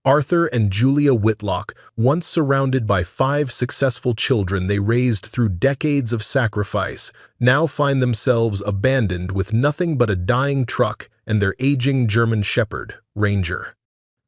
Arthur and Julia Whitlock, once surrounded by 5 successful children they raised through decades of sacrifice, now find themselves abandoned with nothing but a dying truck and their aging German Shepherd, Ranger.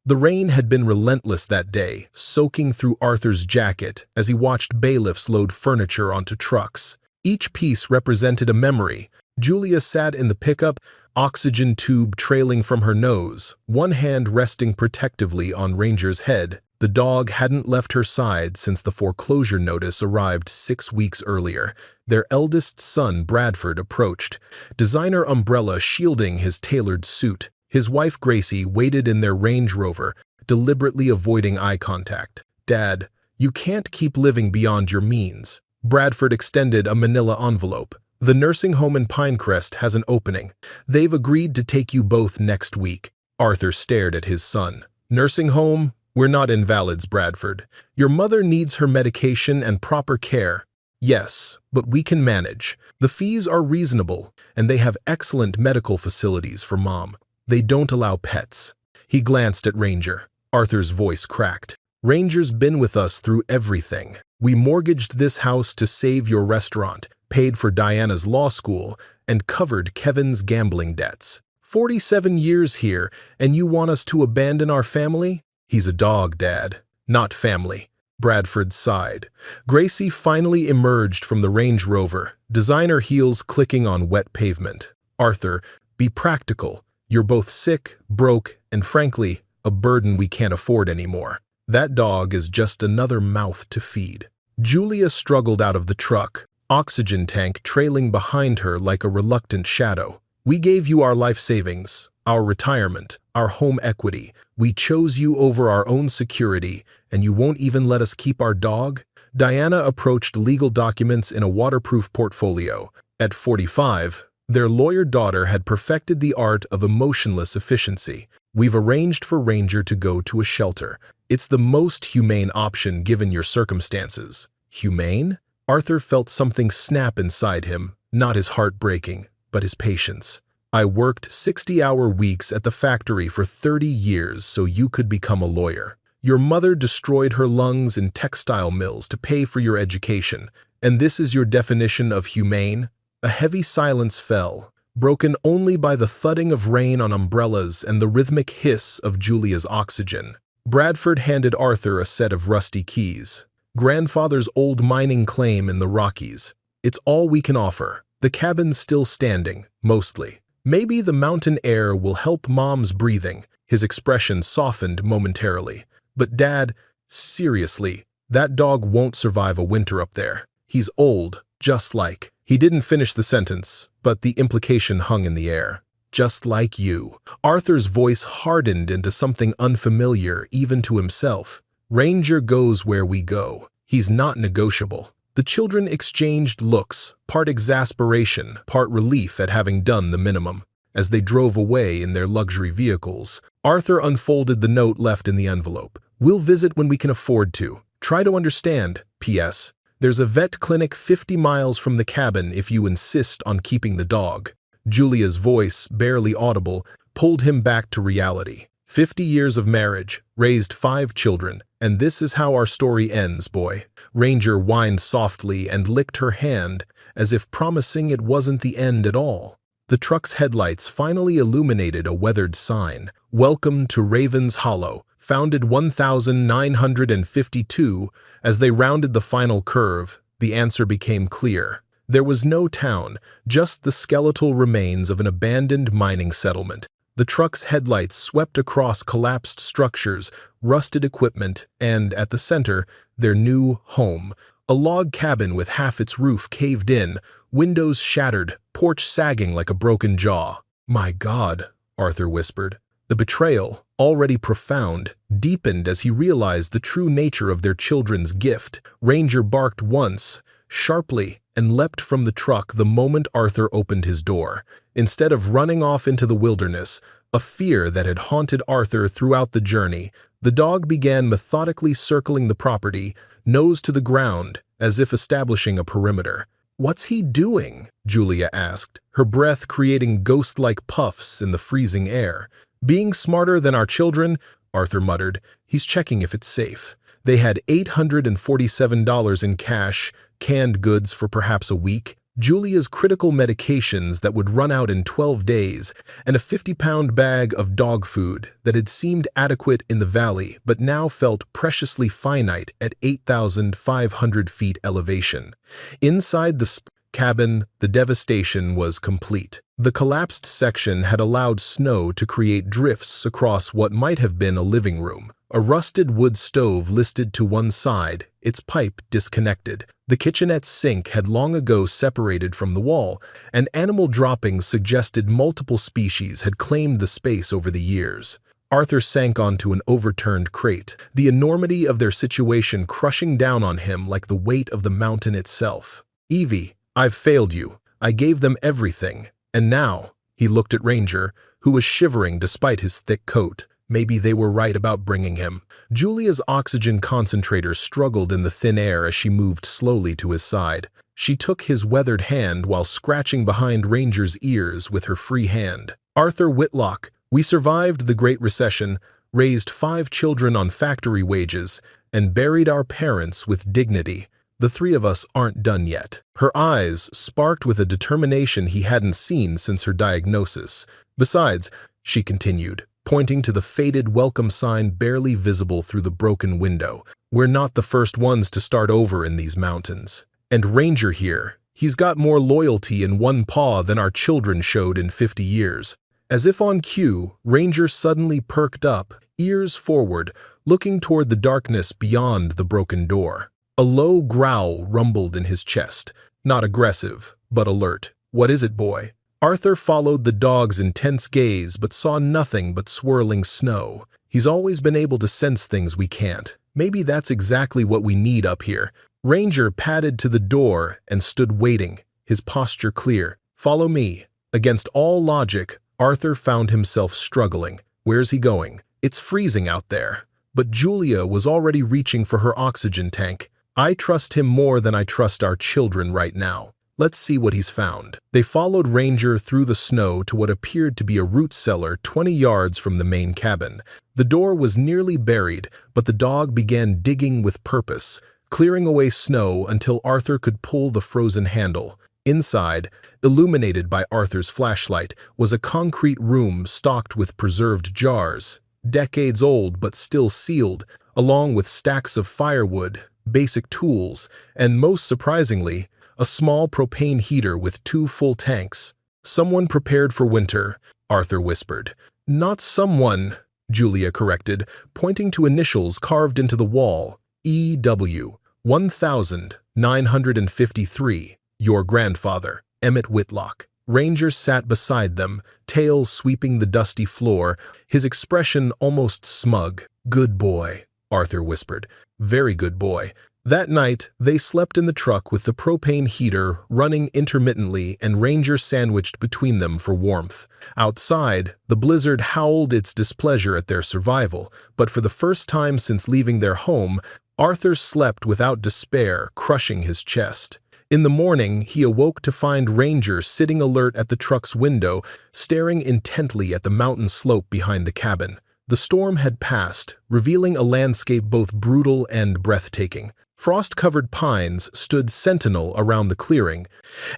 The rain had been relentless that day, soaking through Arthur's jacket as he watched bailiffs load furniture onto trucks. Each piece represented a memory. Julia sat in the pickup, oxygen tube trailing from her nose, one hand resting protectively on Ranger's head. The dog hadn't left her side since the foreclosure notice arrived 6 weeks earlier. Their eldest son, Bradford, approached, designer umbrella shielding his tailored suit. His wife, Gracie, waited in their Range Rover, deliberately avoiding eye contact. "Dad, you can't keep living beyond your means." Bradford extended a manila envelope. "The nursing home in Pinecrest has an opening. They've agreed to take you both next week." Arthur stared at his son. "Nursing home? We're not invalids, Bradford. Your mother needs her medication and proper care." "Yes, but we can manage. The fees are reasonable, and they have excellent medical facilities for Mom. They don't allow pets." He glanced at Ranger. Arthur's voice cracked. "Ranger's been with us through everything. We mortgaged this house to save your restaurant, paid for Diana's law school, and covered Kevin's gambling debts. 47 years here, and you want us to abandon our family?" "He's a dog, Dad, not family." Bradford sighed. Gracie finally emerged from the Range Rover, designer heels clicking on wet pavement. "Arthur, be practical. You're both sick, broke, and frankly, a burden we can't afford anymore. That dog is just another mouth to feed." Julia struggled out of the truck, oxygen tank trailing behind her like a reluctant shadow. "We gave you our life savings, our retirement, our home equity. We chose you over our own security, and you won't even let us keep our dog?" Diana approached legal documents in a waterproof portfolio. At 45, their lawyer daughter had perfected the art of emotionless efficiency. "We've arranged for Ranger to go to a shelter. It's the most humane option given your circumstances." "Humane?" Arthur felt something snap inside him, not his heart breaking, but his patience. "I worked 60-hour weeks at the factory for 30 years so you could become a lawyer. Your mother destroyed her lungs in textile mills to pay for your education, and this is your definition of humane?" A heavy silence fell, broken only by the thudding of rain on umbrellas and the rhythmic hiss of Julia's oxygen. Bradford handed Arthur a set of rusty keys. "Grandfather's old mining claim in the Rockies. It's all we can offer. The cabin's still standing, mostly. Maybe the mountain air will help Mom's breathing." His expression softened momentarily. "But Dad, seriously, that dog won't survive a winter up there. He's old, just like..." He didn't finish the sentence, but the implication hung in the air. "Just like you." Arthur's voice hardened into something unfamiliar even to himself. "Ranger goes where we go. He's not negotiable." The children exchanged looks, part exasperation, part relief at having done the minimum. As they drove away in their luxury vehicles, Arthur unfolded the note left in the envelope. "We'll visit when we can afford to. Try to understand. P.S. There's a vet clinic 50 miles from the cabin if you insist on keeping the dog." Julia's voice, barely audible, pulled him back to reality. 50 years of marriage, raised 5 children, and this is how our story ends, boy. Ranger whined softly and licked her hand, as if promising it wasn't the end at all. The truck's headlights finally illuminated a weathered sign. "Welcome to Ravens Hollow, founded 1952. As they rounded the final curve, the answer became clear. There was no town, just the skeletal remains of an abandoned mining settlement. The truck's headlights swept across collapsed structures, rusted equipment, and, at the center, their new home. A log cabin with half its roof caved in, windows shattered, porch sagging like a broken jaw. "My God," Arthur whispered. The betrayal, already profound, deepened as he realized the true nature of their children's gift. Ranger barked once, sharply, and leapt from the truck the moment Arthur opened his door. Instead of running off into the wilderness, a fear that had haunted Arthur throughout the journey, the dog began methodically circling the property, nose to the ground, as if establishing a perimeter. "What's he doing?" Julia asked, her breath creating ghost-like puffs in the freezing air. "Being smarter than our children, Arthur muttered. He's checking if it's safe. They had $847 in cash, canned goods for perhaps a week, Julia's critical medications that would run out in 12 days, and a 50-pound bag of dog food that had seemed adequate in the valley but now felt preciously finite at 8,500 feet elevation. Inside the cabin, the devastation was complete. The collapsed section had allowed snow to create drifts across what might have been a living room. A rusted wood stove listed to one side, its pipe disconnected. The kitchenette sink had long ago separated from the wall, and animal droppings suggested multiple species had claimed the space over the years. Arthur sank onto an overturned crate, the enormity of their situation crushing down on him like the weight of the mountain itself. "Evie, I've failed you. I gave them everything. And now," he looked at Ranger, who was shivering despite his thick coat. Maybe they were right about bringing him. Julia's oxygen concentrator struggled in the thin air as she moved slowly to his side. She took his weathered hand while scratching behind Ranger's ears with her free hand. "Arthur Whitlock, we survived the Great Recession, raised 5 children on factory wages, and buried our parents with dignity. The 3 of us aren't done yet." Her eyes sparked with a determination he hadn't seen since her diagnosis. "Besides," she continued, pointing to the faded welcome sign barely visible through the broken window, "we're not the first ones to start over in these mountains. And Ranger here, he's got more loyalty in one paw than our children showed in 50 years. As if on cue, Ranger suddenly perked up, ears forward, looking toward the darkness beyond the broken door. A low growl rumbled in his chest, not aggressive, but alert. "What is it, boy?" Arthur followed the dog's intense gaze but saw nothing but swirling snow. "He's always been able to sense things we can't. Maybe that's exactly what we need up here." Ranger padded to the door and stood waiting, his posture clear. "Follow me." Against all logic, Arthur found himself struggling. Where's he going? It's freezing out there. But Julia was already reaching for her oxygen tank. "I trust him more than I trust our children right now. Let's see what he's found." They followed Ranger through the snow to what appeared to be a root cellar 20 yards from the main cabin. The door was nearly buried, but the dog began digging with purpose, clearing away snow until Arthur could pull the frozen handle. Inside, illuminated by Arthur's flashlight, was a concrete room stocked with preserved jars, decades old but still sealed, along with stacks of firewood, basic tools, and most surprisingly, a small propane heater with 2 full tanks. "Someone prepared for winter," Arthur whispered. "Not someone," Julia corrected, pointing to initials carved into the wall. "E.W. 1953. Your grandfather, Emmett Whitlock." Ranger sat beside them, tail sweeping the dusty floor, his expression almost smug. "Good boy," Arthur whispered. "Very good boy." That night, they slept in the truck with the propane heater running intermittently and Ranger sandwiched between them for warmth. Outside, the blizzard howled its displeasure at their survival, but for the first time since leaving their home, Arthur slept without despair crushing his chest. In the morning, he awoke to find Ranger sitting alert at the truck's window, staring intently at the mountain slope behind the cabin. The storm had passed, revealing a landscape both brutal and breathtaking. Frost-covered pines stood sentinel around the clearing,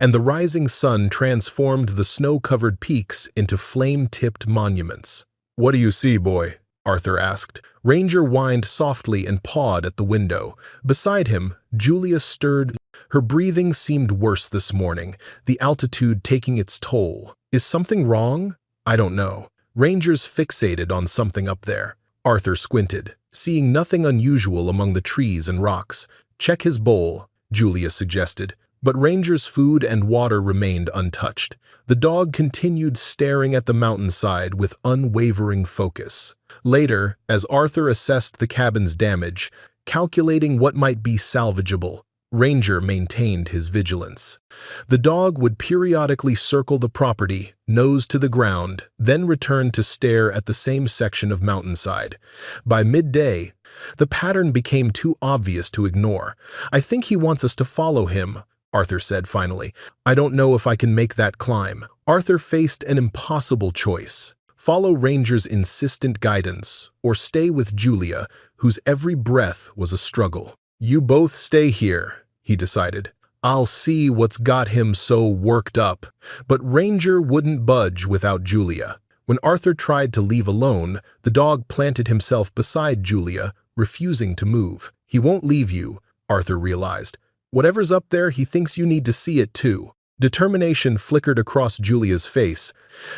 and the rising sun transformed the snow-covered peaks into flame-tipped monuments. "What do you see, boy?" Arthur asked. Ranger whined softly and pawed at the window. Beside him, Julia stirred. Her breathing seemed worse this morning, the altitude taking its toll. "Is something wrong?" "I don't know." Ranger's fixated on something up there. Arthur squinted, seeing nothing unusual among the trees and rocks. "Check his bowl," Julia suggested, but Ranger's food and water remained untouched. The dog continued staring at the mountainside with unwavering focus. Later, as Arthur assessed the cabin's damage, calculating what might be salvageable, Ranger maintained his vigilance. The dog would periodically circle the property, nose to the ground, then return to stare at the same section of mountainside. By midday, the pattern became too obvious to ignore. "I think he wants us to follow him," Arthur said finally. "I don't know if I can make that climb." Arthur faced an impossible choice: Follow Ranger's insistent guidance, or stay with Julia, whose every breath was a struggle. "You both stay here," he decided. "I'll see what's got him so worked up." But Ranger wouldn't budge without Julia. When Arthur tried to leave alone, the dog planted himself beside Julia, refusing to move. "He won't leave you," Arthur realized. "Whatever's up there, he thinks you need to see it too." Determination flickered across Julia's face,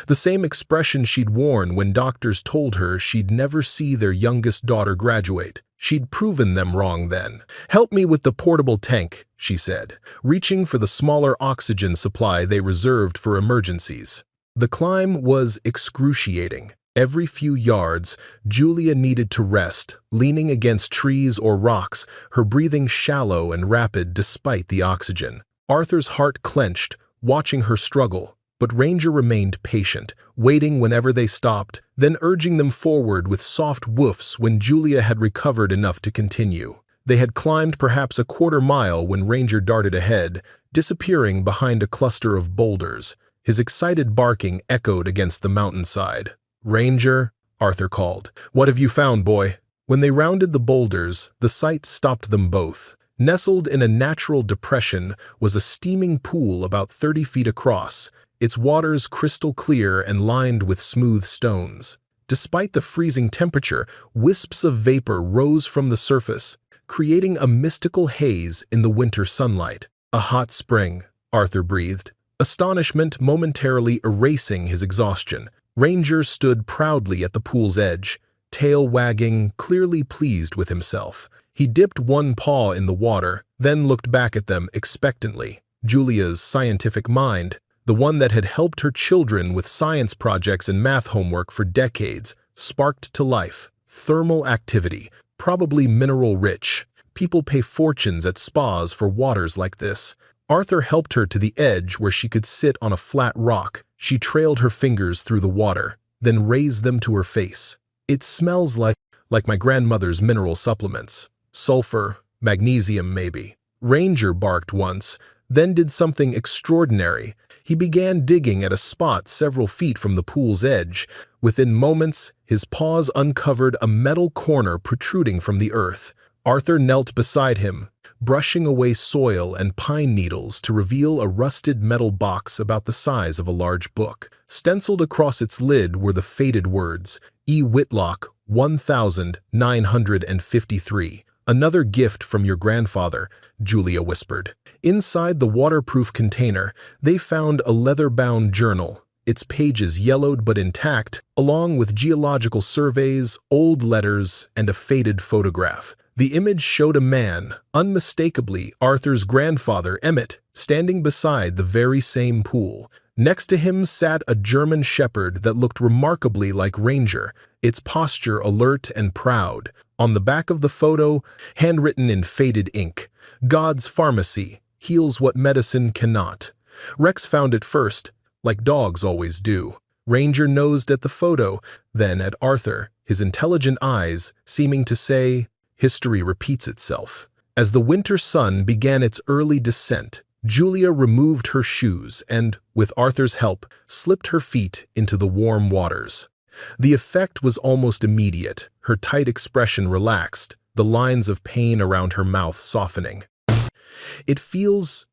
the same expression she'd worn when doctors told her she'd never see their youngest daughter graduate. She'd proven them wrong then. "Help me with the portable tank," she said, reaching for the smaller oxygen supply they reserved for emergencies. The climb was excruciating. Every few yards, Julia needed to rest, leaning against trees or rocks, her breathing shallow and rapid despite the oxygen. Arthur's heart clenched, watching her struggle, but Ranger remained patient, waiting whenever they stopped, then urging them forward with soft woofs when Julia had recovered enough to continue. They had climbed perhaps a quarter-mile when Ranger darted ahead, disappearing behind a cluster of boulders. His excited barking echoed against the mountainside. "Ranger," Arthur called. "What have you found, boy?" When they rounded the boulders, the sight stopped them both. Nestled in a natural depression was a steaming pool about 30 feet across, its waters crystal clear and lined with smooth stones. Despite the freezing temperature, wisps of vapor rose from the surface, creating a mystical haze in the winter sunlight. "A hot spring," Arthur breathed, astonishment momentarily erasing his exhaustion. Ranger stood proudly at the pool's edge, tail wagging, clearly pleased with himself. He dipped one paw in the water, then looked back at them expectantly. Julia's scientific mind, the one that had helped her children with science projects and math homework for decades, sparked to life. Thermal activity, probably mineral-rich. People pay fortunes at spas for waters like this. Arthur helped her to the edge where she could sit on a flat rock. She trailed her fingers through the water, then raised them to her face. "It smells like my grandmother's mineral supplements. Sulfur, magnesium maybe." Ranger barked once, then did something extraordinary. He began digging at a spot several feet from the pool's edge. Within moments, his paws uncovered a metal corner protruding from the earth. Arthur knelt beside him, brushing away soil and pine needles to reveal a rusted metal box about the size of a large book. Stenciled across its lid were the faded words, "E. Whitlock, 1953. "Another gift from your grandfather," Julia whispered. Inside the waterproof container, they found a leather-bound journal, its pages yellowed but intact, along with geological surveys, old letters, and a faded photograph. The image showed a man, unmistakably Arthur's grandfather, Emmett, standing beside the very same pool. Next to him sat a German shepherd that looked remarkably like Ranger, its posture alert and proud. On the back of the photo, handwritten in faded ink, "God's pharmacy heals what medicine cannot." Rex found it first, like dogs always do. Ranger nosed at the photo, then at Arthur, his intelligent eyes seeming to say, "History repeats itself." As the winter sun began its early descent, Julia removed her shoes and, with Arthur's help, slipped her feet into the warm waters. The effect was almost immediate, her tight expression relaxed, the lines of pain around her mouth softening. It feels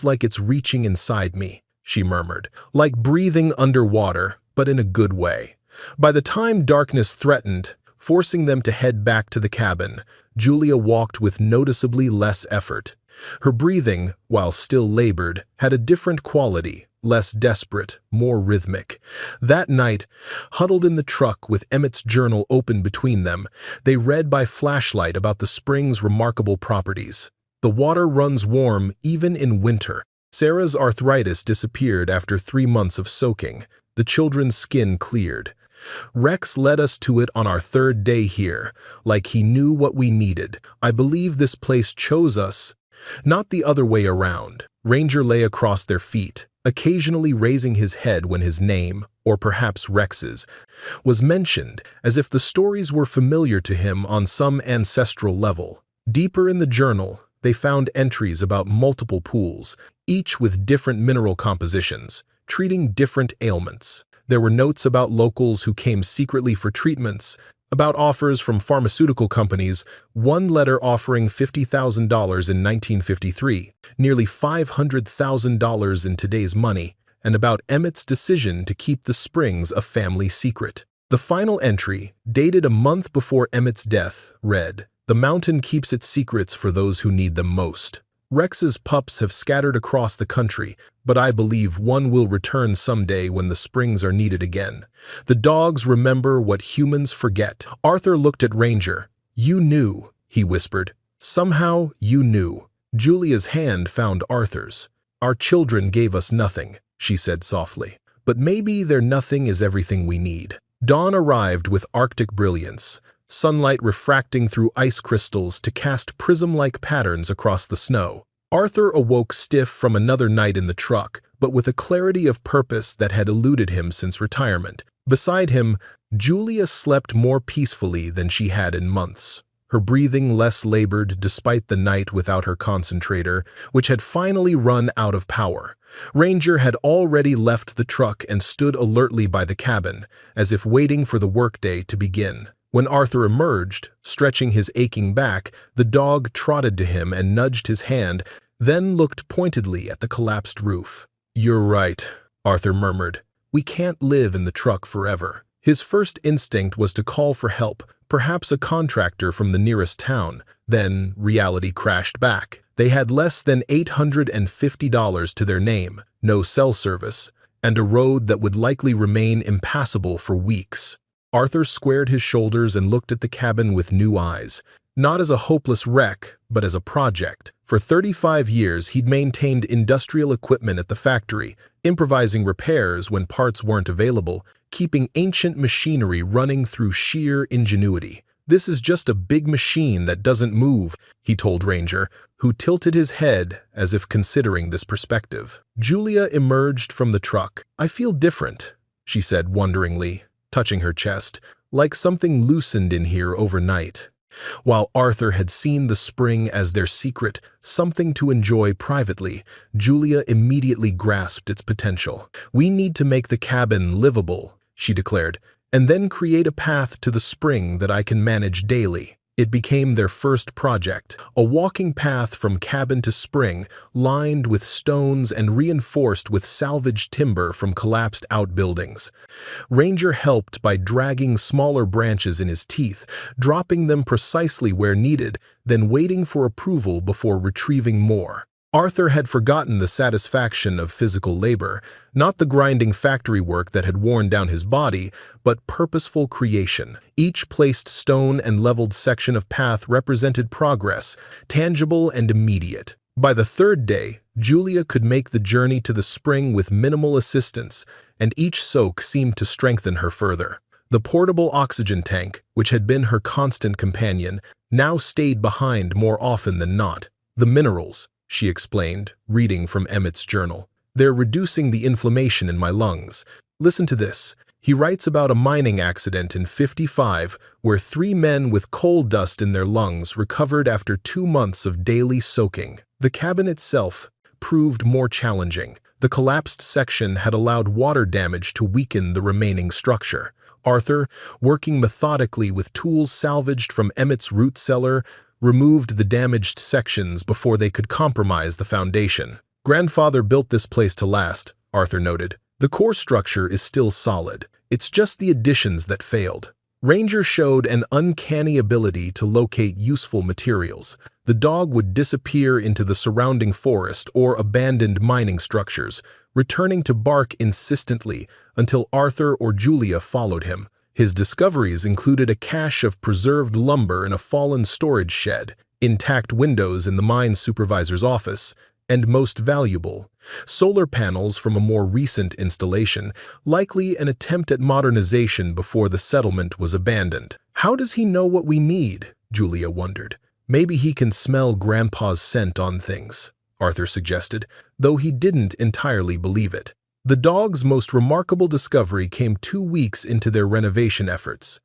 like it's reaching inside me," she murmured, "like breathing underwater, but in a good way." By the time darkness threatened, forcing them to head back to the cabin, Julia walked with noticeably less effort. Her breathing, while still labored, had a different quality, less desperate, more rhythmic. That night, huddled in the truck with Emmett's journal open between them, they read by flashlight about the spring's remarkable properties. The water runs warm even in winter. Sarah's arthritis disappeared after 3 months of soaking. The children's skin cleared. Rex led us to it on our 3rd day here, like he knew what we needed. I believe this place chose us, not the other way around. Ranger lay across their feet, occasionally raising his head when his name, or perhaps Rex's, was mentioned, as if the stories were familiar to him on some ancestral level. Deeper in the journal, they found entries about multiple pools, each with different mineral compositions, treating different ailments. There were notes about locals who came secretly for treatments, about offers from pharmaceutical companies, one letter offering $50,000 in 1953, nearly $500,000 in today's money, and about Emmett's decision to keep the springs a family secret. The final entry, dated a month before Emmett's death, read, "The mountain keeps its secrets for those who need them most. Rex's pups have scattered across the country, but I believe one will return someday when the springs are needed again. The dogs remember what humans forget." Arthur looked at Ranger. "You knew," he whispered. "Somehow you knew." Julia's hand found Arthur's. "Our children gave us nothing," she said softly. "But maybe their nothing is everything we need." Dawn arrived with Arctic brilliance, sunlight refracting through ice crystals to cast prism-like patterns across the snow. Arthur awoke stiff from another night in the truck, but with a clarity of purpose that had eluded him since retirement. Beside him, Julia slept more peacefully than she had in months, her breathing less labored despite the night without her concentrator, which had finally run out of power. Ranger had already left the truck and stood alertly by the cabin, as if waiting for the workday to begin. When Arthur emerged, stretching his aching back, the dog trotted to him and nudged his hand, then looked pointedly at the collapsed roof. "You're right," Arthur murmured. "We can't live in the truck forever." His first instinct was to call for help, perhaps a contractor from the nearest town. Then reality crashed back. They had less than $850 to their name, no cell service, and a road that would likely remain impassable for weeks. Arthur squared his shoulders and looked at the cabin with new eyes, not as a hopeless wreck, but as a project. For 35 years, he'd maintained industrial equipment at the factory, improvising repairs when parts weren't available, keeping ancient machinery running through sheer ingenuity. "This is just a big machine that doesn't move," he told Ranger, who tilted his head as if considering this perspective. Julia emerged from the truck. "I feel different," she said wonderingly, touching her chest, "like something loosened in here overnight." While Arthur had seen the spring as their secret, something to enjoy privately, Julia immediately grasped its potential. "We need to make the cabin livable," she declared, "and then create a path to the spring that I can manage daily." It became their first project, a walking path from cabin to spring, lined with stones and reinforced with salvaged timber from collapsed outbuildings. Ranger helped by dragging smaller branches in his teeth, dropping them precisely where needed, then waiting for approval before retrieving more. Arthur had forgotten the satisfaction of physical labor, not the grinding factory work that had worn down his body, but purposeful creation. Each placed stone and leveled section of path represented progress, tangible and immediate. By the third day, Julia could make the journey to the spring with minimal assistance, and each soak seemed to strengthen her further. The portable oxygen tank, which had been her constant companion, now stayed behind more often than not. "The minerals," she explained, reading from Emmett's journal. "They're reducing the inflammation in my lungs. Listen to this." He writes about a mining accident in '55 where 3 men with coal dust in their lungs recovered after 2 months of daily soaking. The cabin itself proved more challenging. The collapsed section had allowed water damage to weaken the remaining structure. Arthur, working methodically with tools salvaged from Emmett's root cellar, removed the damaged sections before they could compromise the foundation. "Grandfather built this place to last," Arthur noted. "The core structure is still solid. It's just the additions that failed." Ranger showed an uncanny ability to locate useful materials. The dog would disappear into the surrounding forest or abandoned mining structures, returning to bark insistently until Arthur or Julia followed him. His discoveries included a cache of preserved lumber in a fallen storage shed, intact windows in the mine supervisor's office, and most valuable, solar panels from a more recent installation, likely an attempt at modernization before the settlement was abandoned. "How does he know what we need?" Julia wondered. "Maybe he can smell Grandpa's scent on things," Arthur suggested, though he didn't entirely believe it. The dog's most remarkable discovery came 2 weeks into their renovation efforts.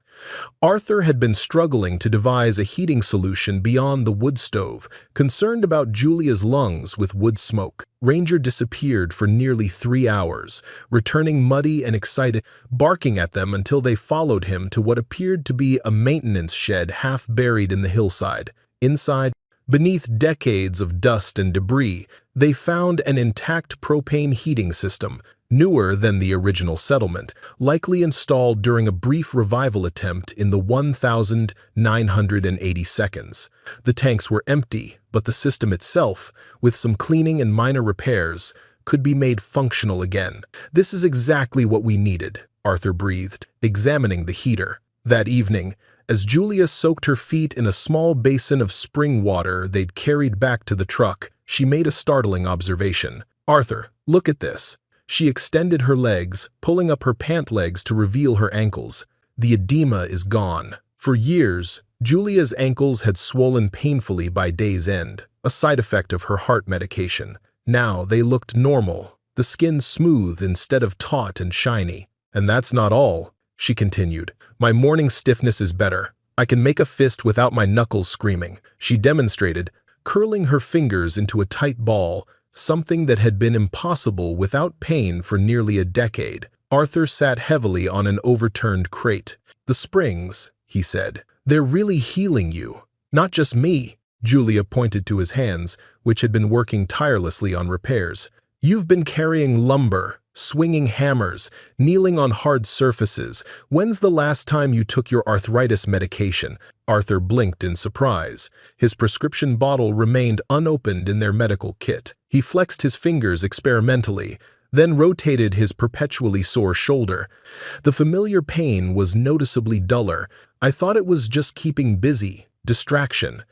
Arthur had been struggling to devise a heating solution beyond the wood stove, concerned about Julia's lungs with wood smoke. Ranger disappeared for nearly 3 hours, returning muddy and excited, barking at them until they followed him to what appeared to be a maintenance shed half buried in the hillside. Inside, beneath decades of dust and debris, they found an intact propane heating system, newer than the original settlement, likely installed during a brief revival attempt in the 1982nd. The tanks were empty, but the system itself, with some cleaning and minor repairs, could be made functional again. "This is exactly what we needed," Arthur breathed, examining the heater. That evening, as Julia soaked her feet in a small basin of spring water they'd carried back to the truck, she made a startling observation. "Arthur, look at this." She extended her legs, pulling up her pant legs to reveal her ankles. The edema is gone. For years, Julia's ankles had swollen painfully by day's end, a side effect of her heart medication. Now they looked normal, the skin smooth instead of taut and shiny. "And that's not all," she continued. "My morning stiffness is better. I can make a fist without my knuckles screaming," she demonstrated, curling her fingers into a tight ball, something that had been impossible without pain for nearly a decade. Arthur sat heavily on an overturned crate. "The springs," he said, "they're really healing you. Not just me." Julia pointed to his hands, which had been working tirelessly on repairs. "You've been carrying lumber, swinging hammers, kneeling on hard surfaces. When's the last time you took your arthritis medication?" Arthur blinked in surprise. His prescription bottle remained unopened in their medical kit. He flexed his fingers experimentally, then rotated his perpetually sore shoulder. The familiar pain was noticeably duller. "I thought it was just keeping busy. Distraction."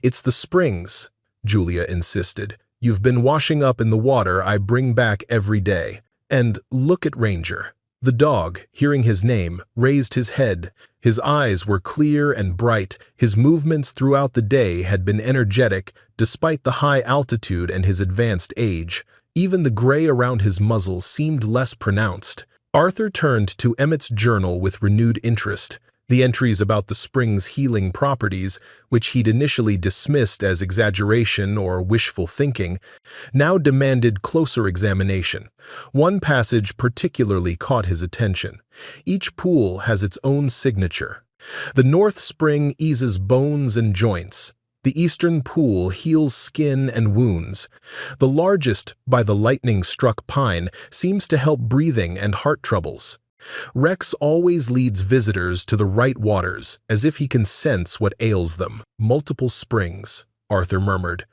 "It's the springs," Julia insisted. "You've been washing up in the water I bring back every day. And look at Ranger." The dog, hearing his name, raised his head. His eyes were clear and bright. His movements throughout the day had been energetic, despite the high altitude and his advanced age. Even the gray around his muzzle seemed less pronounced. Arthur turned to Emmett's journal with renewed interest. The entries about the spring's healing properties, which he'd initially dismissed as exaggeration or wishful thinking, now demanded closer examination. One passage particularly caught his attention. Each pool has its own signature. The North Spring eases bones and joints. The Eastern Pool heals skin and wounds. The largest, by the lightning-struck pine, seems to help breathing and heart troubles. Rex always leads visitors to the right waters, as if he can sense what ails them. "Multiple springs," Arthur murmured.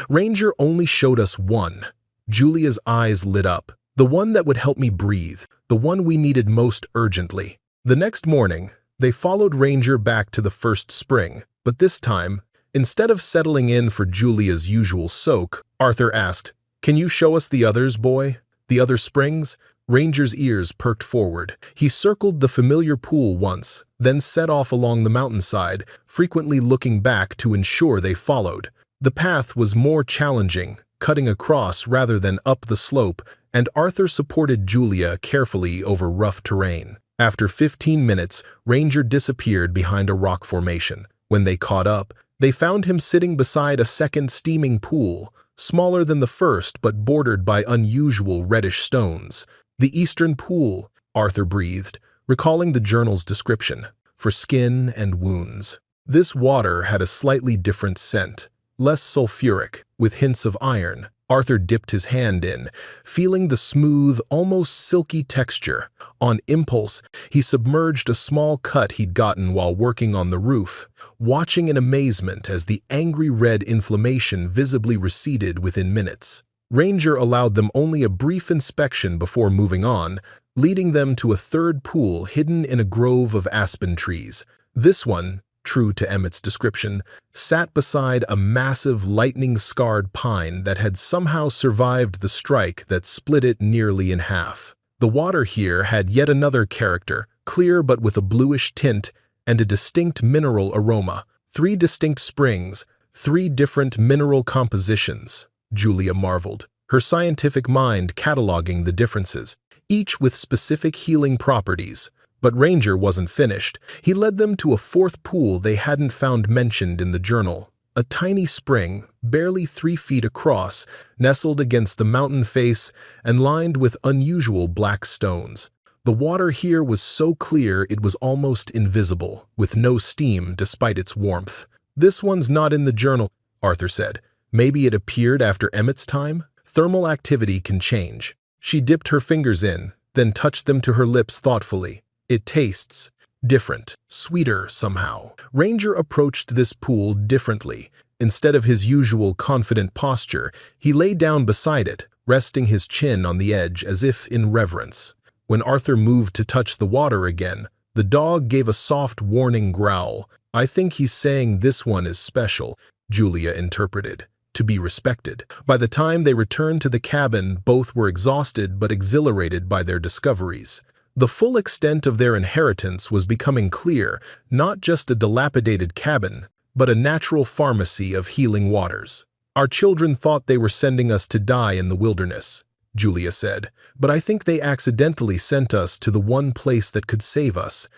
"Ranger only showed us one." Julia's eyes lit up. "The one that would help me breathe, the one we needed most urgently." The next morning, they followed Ranger back to the first spring, but this time, instead of settling in for Julia's usual soak, Arthur asked, "Can you show us the others, boy? The other springs?" Ranger's ears perked forward. He circled the familiar pool once, then set off along the mountainside, frequently looking back to ensure they followed. The path was more challenging, cutting across rather than up the slope, and Arthur supported Julia carefully over rough terrain. After 15 minutes, Ranger disappeared behind a rock formation. When they caught up, they found him sitting beside a second steaming pool, smaller than the first but bordered by unusual reddish stones. "The Eastern Pool," Arthur breathed, recalling the journal's description, "for skin and wounds." This water had a slightly different scent, less sulfuric, with hints of iron. Arthur dipped his hand in, feeling the smooth, almost silky texture. On impulse, he submerged a small cut he'd gotten while working on the roof, watching in amazement as the angry red inflammation visibly receded within minutes. Ranger allowed them only a brief inspection before moving on, leading them to a third pool hidden in a grove of aspen trees. This one, true to Emmett's description, sat beside a massive lightning-scarred pine that had somehow survived the strike that split it nearly in half. The water here had yet another character, clear but with a bluish tint and a distinct mineral aroma. 3 distinct springs, 3 different mineral compositions. Julia marveled, her scientific mind cataloging the differences, each with specific healing properties. But Ranger wasn't finished. He led them to a fourth pool they hadn't found mentioned in the journal. A tiny spring, barely 3 feet across, nestled against the mountain face and lined with unusual black stones. The water here was so clear it was almost invisible, with no steam despite its warmth. "This one's not in the journal," Arthur said. "Maybe it appeared after Emmett's time? Thermal activity can change." She dipped her fingers in, then touched them to her lips thoughtfully. "It tastes different, sweeter somehow." Ranger approached this pool differently. Instead of his usual confident posture, he lay down beside it, resting his chin on the edge as if in reverence. When Arthur moved to touch the water again, the dog gave a soft warning growl. "I think he's saying this one is special," Julia interpreted, "to be respected." By the time they returned to the cabin, both were exhausted but exhilarated by their discoveries. The full extent of their inheritance was becoming clear, not just a dilapidated cabin, but a natural pharmacy of healing waters. "Our children thought they were sending us to die in the wilderness," Julia said, "but I think they accidentally sent us to the one place that could save us.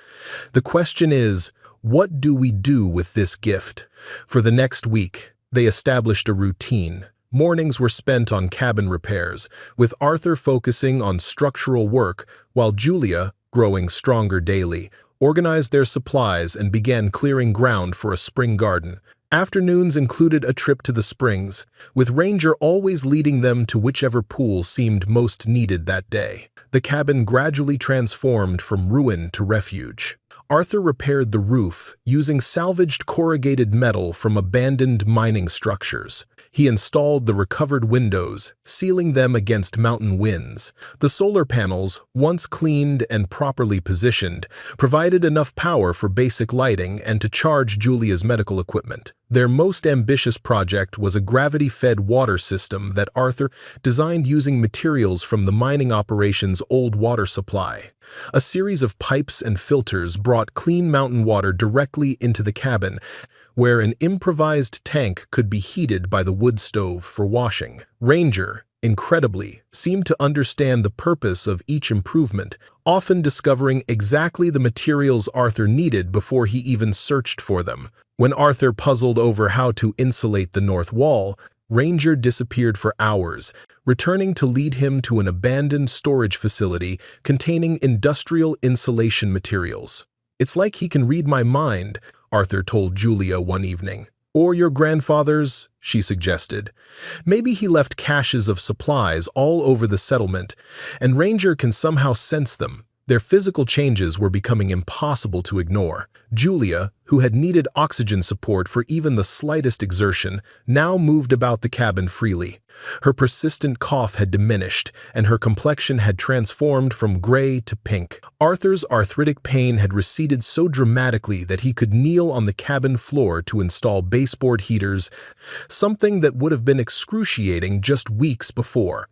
The question is, what do we do with this gift?" For the next week, they established a routine. Mornings were spent on cabin repairs, with Arthur focusing on structural work while Julia, growing stronger daily, organized their supplies and began clearing ground for a spring garden. Afternoons included a trip to the springs, with Ranger always leading them to whichever pool seemed most needed that day. The cabin gradually transformed from ruin to refuge. Arthur repaired the roof using salvaged corrugated metal from abandoned mining structures. He installed the recovered windows, sealing them against mountain winds. The solar panels, once cleaned and properly positioned, provided enough power for basic lighting and to charge Julia's medical equipment. Their most ambitious project was a gravity-fed water system that Arthur designed using materials from the mining operation's old water supply. A series of pipes and filters brought clean mountain water directly into the cabin, where an improvised tank could be heated by the wood stove for washing. Ranger, incredibly, seemed to understand the purpose of each improvement, often discovering exactly the materials Arthur needed before he even searched for them. When Arthur puzzled over how to insulate the north wall, Ranger disappeared for hours, returning to lead him to an abandoned storage facility containing industrial insulation materials. "It's like he can read my mind," Arthur told Julia one evening. "Or your grandfather's," she suggested. "Maybe he left caches of supplies all over the settlement, and Ranger can somehow sense them." Their physical changes were becoming impossible to ignore. Julia, who had needed oxygen support for even the slightest exertion, now moved about the cabin freely. Her persistent cough had diminished, and her complexion had transformed from gray to pink. Arthur's arthritic pain had receded so dramatically that he could kneel on the cabin floor to install baseboard heaters, something that would have been excruciating just weeks before.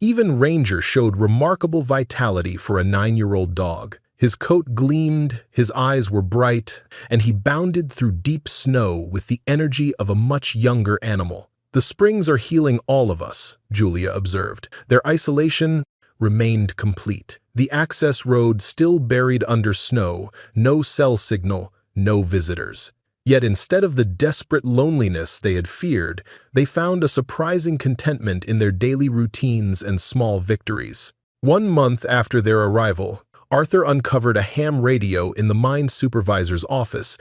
Even Ranger showed remarkable vitality for a 9-year-old dog. His coat gleamed, his eyes were bright, and he bounded through deep snow with the energy of a much younger animal. "The springs are healing all of us," Julia observed. Their isolation remained complete. The access road still buried under snow, no cell signal, no visitors. Yet instead of the desperate loneliness they had feared, they found a surprising contentment in their daily routines and small victories. 1 month after their arrival, Arthur uncovered a ham radio in the mine supervisor's office.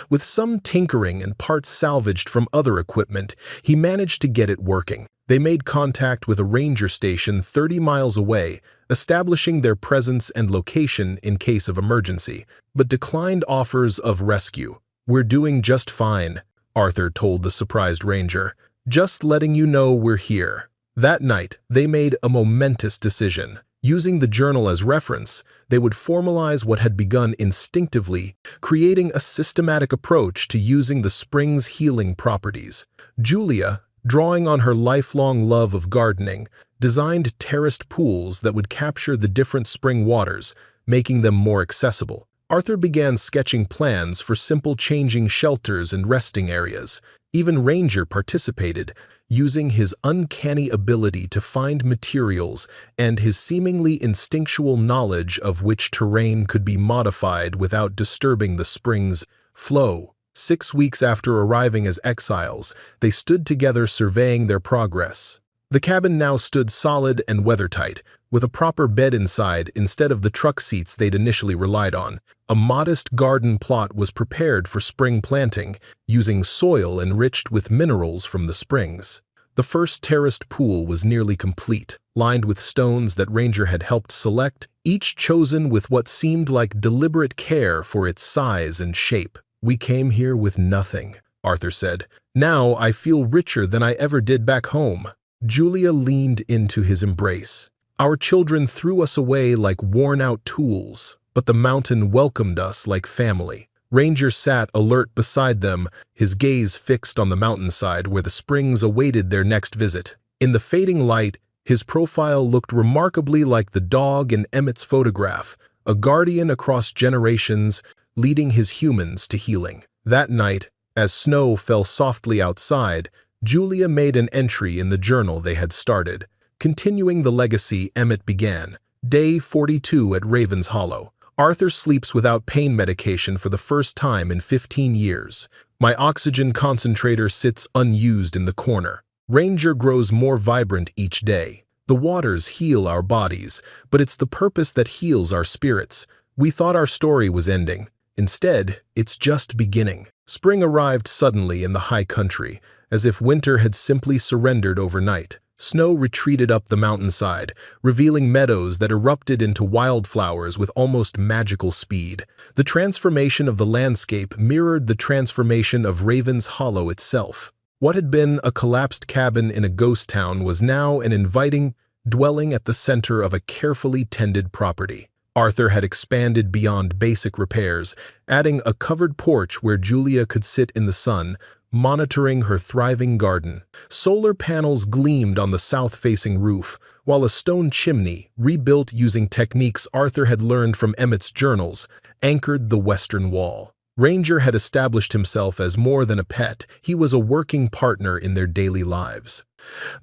With some tinkering and parts salvaged from other equipment, he managed to get it working. They made contact with a ranger station 30 miles away, establishing their presence and location in case of emergency, but declined offers of rescue. "We're doing just fine," Arthur told the surprised ranger. "Just letting you know we're here." That night, they made a momentous decision. Using the journal as reference, they would formalize what had begun instinctively, creating a systematic approach to using the spring's healing properties. Julia, drawing on her lifelong love of gardening, designed terraced pools that would capture the different spring waters, making them more accessible. Arthur began sketching plans for simple changing shelters and resting areas. Even Ranger participated, using his uncanny ability to find materials and his seemingly instinctual knowledge of which terrain could be modified without disturbing the spring's flow. 6 weeks after arriving as exiles, they stood together surveying their progress. The cabin now stood solid and weathertight, with a proper bed inside instead of the truck seats they'd initially relied on. A modest garden plot was prepared for spring planting, using soil enriched with minerals from the springs. The first terraced pool was nearly complete, lined with stones that Ranger had helped select, each chosen with what seemed like deliberate care for its size and shape. "We came here with nothing," Arthur said. "Now I feel richer than I ever did back home." Julia leaned into his embrace. "Our children threw us away like worn-out tools, but the mountain welcomed us like family." Ranger sat alert beside them, his gaze fixed on the mountainside where the springs awaited their next visit. In the fading light, his profile looked remarkably like the dog in Emmett's photograph, a guardian across generations, leading his humans to healing. That night, as snow fell softly outside, Julia made an entry in the journal they had started, continuing the legacy Emmett began. Day 42 at Ravens Hollow. Arthur sleeps without pain medication for the first time in 15 years. My oxygen concentrator sits unused in the corner. Ranger grows more vibrant each day. The waters heal our bodies, but it's the purpose that heals our spirits. We thought our story was ending. Instead, it's just beginning. Spring arrived suddenly in the high country, as if winter had simply surrendered overnight. Snow retreated up the mountainside, revealing meadows that erupted into wildflowers with almost magical speed. The transformation of the landscape mirrored the transformation of Ravens Hollow itself. What had been a collapsed cabin in a ghost town was now an inviting dwelling at the center of a carefully tended property. Arthur had expanded beyond basic repairs, adding a covered porch where Julia could sit in the sun, monitoring her thriving garden. Solar panels gleamed on the south-facing roof, while a stone chimney, rebuilt using techniques Arthur had learned from Emmett's journals, anchored the western wall. Ranger had established himself as more than a pet. He was a working partner in their daily lives.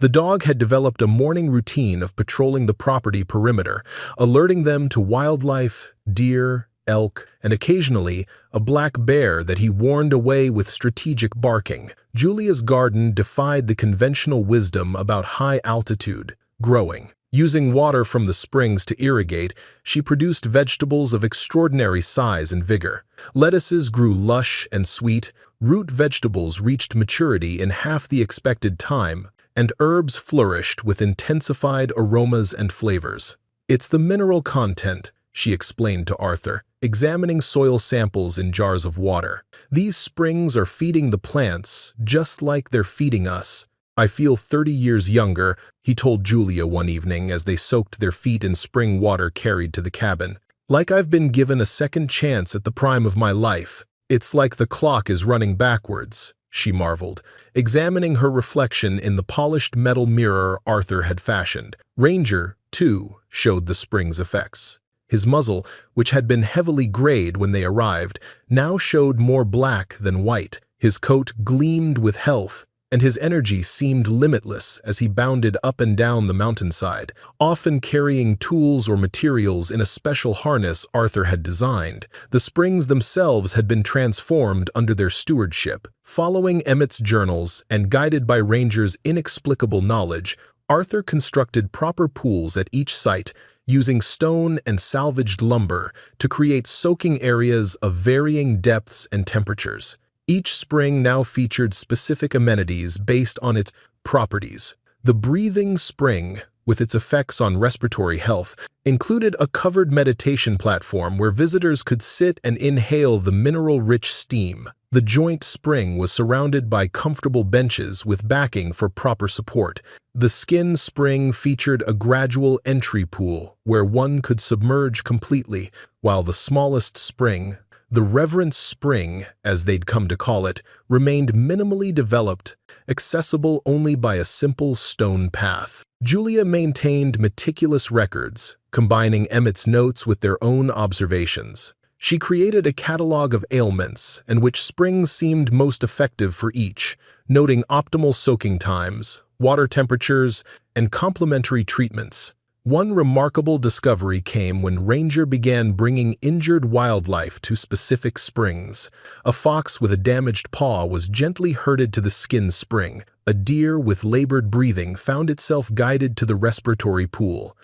The dog had developed a morning routine of patrolling the property perimeter, alerting them to wildlife, deer, elk, and occasionally a black bear that he warned away with strategic barking. Julia's garden defied the conventional wisdom about high altitude growing. Using water from the springs to irrigate, she produced vegetables of extraordinary size and vigor. Lettuces grew lush and sweet, root vegetables reached maturity in half the expected time, and herbs flourished with intensified aromas and flavors. "It's the mineral content," she explained to Arthur, examining soil samples in jars of water. "These springs are feeding the plants just like they're feeding us." "I feel 30 years younger," he told Julia one evening as they soaked their feet in spring water carried to the cabin. "Like I've been given a second chance at the prime of my life. It's like the clock is running backwards," she marveled, examining her reflection in the polished metal mirror Arthur had fashioned. Ranger, too, showed the spring's effects. His muzzle, which had been heavily grayed when they arrived, now showed more black than white. His coat gleamed with health, and his energy seemed limitless as he bounded up and down the mountainside, often carrying tools or materials in a special harness Arthur had designed. The springs themselves had been transformed under their stewardship. Following Emmett's journals and guided by Ranger's inexplicable knowledge, Arthur constructed proper pools at each site, using stone and salvaged lumber to create soaking areas of varying depths and temperatures. Each spring now featured specific amenities based on its properties. The breathing spring, with its effects on respiratory health, included a covered meditation platform where visitors could sit and inhale the mineral-rich steam. The joint spring was surrounded by comfortable benches with backing for proper support. The skin spring featured a gradual entry pool where one could submerge completely, while the smallest spring, the Reverence Spring, as they'd come to call it, remained minimally developed, accessible only by a simple stone path. Julia maintained meticulous records, combining Emmett's notes with their own observations. She created a catalog of ailments and which springs seemed most effective for each, noting optimal soaking times, water temperatures, and complementary treatments. One remarkable discovery came when Ranger began bringing injured wildlife to specific springs. A fox with a damaged paw was gently herded to the skin spring. A deer with labored breathing found itself guided to the respiratory pool.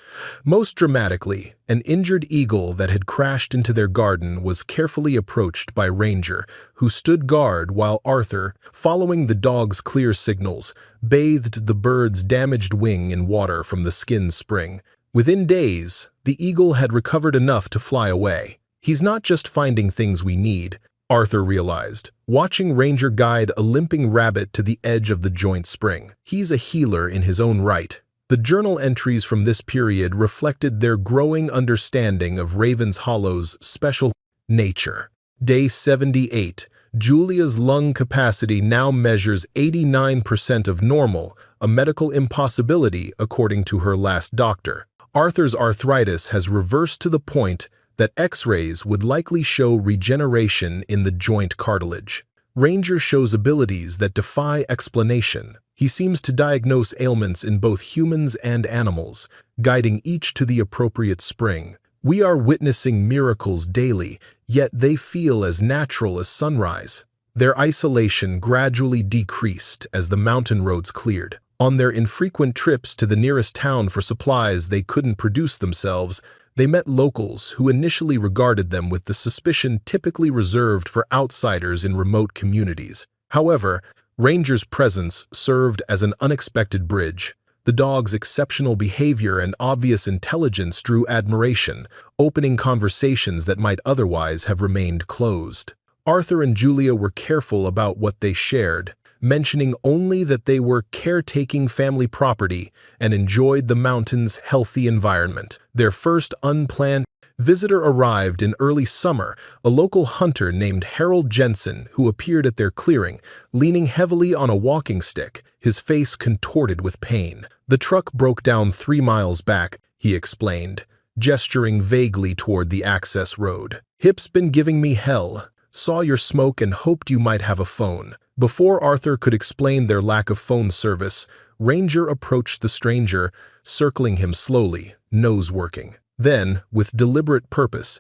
Most dramatically, an injured eagle that had crashed into their garden was carefully approached by Ranger, who stood guard while Arthur, following the dog's clear signals, bathed the bird's damaged wing in water from the skin spring. Within days, the eagle had recovered enough to fly away. He's not just finding things we need, Arthur realized, watching Ranger guide a limping rabbit to the edge of the joint spring. He's a healer in his own right. The journal entries from this period reflected their growing understanding of Raven's Hollow's special nature. Day 78. Julia's lung capacity now measures 89% of normal, a medical impossibility according to her last doctor. Arthur's arthritis has reversed to the point that X-rays would likely show regeneration in the joint cartilage. Ranger shows abilities that defy explanation. He seems to diagnose ailments in both humans and animals, guiding each to the appropriate spring. We are witnessing miracles daily, yet they feel as natural as sunrise. Their isolation gradually decreased as the mountain roads cleared. On their infrequent trips to the nearest town for supplies they couldn't produce themselves, they met locals who initially regarded them with the suspicion typically reserved for outsiders in remote communities. However, Ranger's presence served as an unexpected bridge. The dog's exceptional behavior and obvious intelligence drew admiration, opening conversations that might otherwise have remained closed. Arthur and Julia were careful about what they shared, mentioning only that they were caretaking family property and enjoyed the mountain's healthy environment. Their first unplanned visitor arrived in early summer, a local hunter named Harold Jensen, who appeared at their clearing, leaning heavily on a walking stick, his face contorted with pain. The truck broke down 3 miles back, he explained, gesturing vaguely toward the access road. Hip's been giving me hell. Saw your smoke and hoped you might have a phone. Before Arthur could explain their lack of phone service, Ranger approached the stranger, circling him slowly, nose working. Then, with deliberate purpose,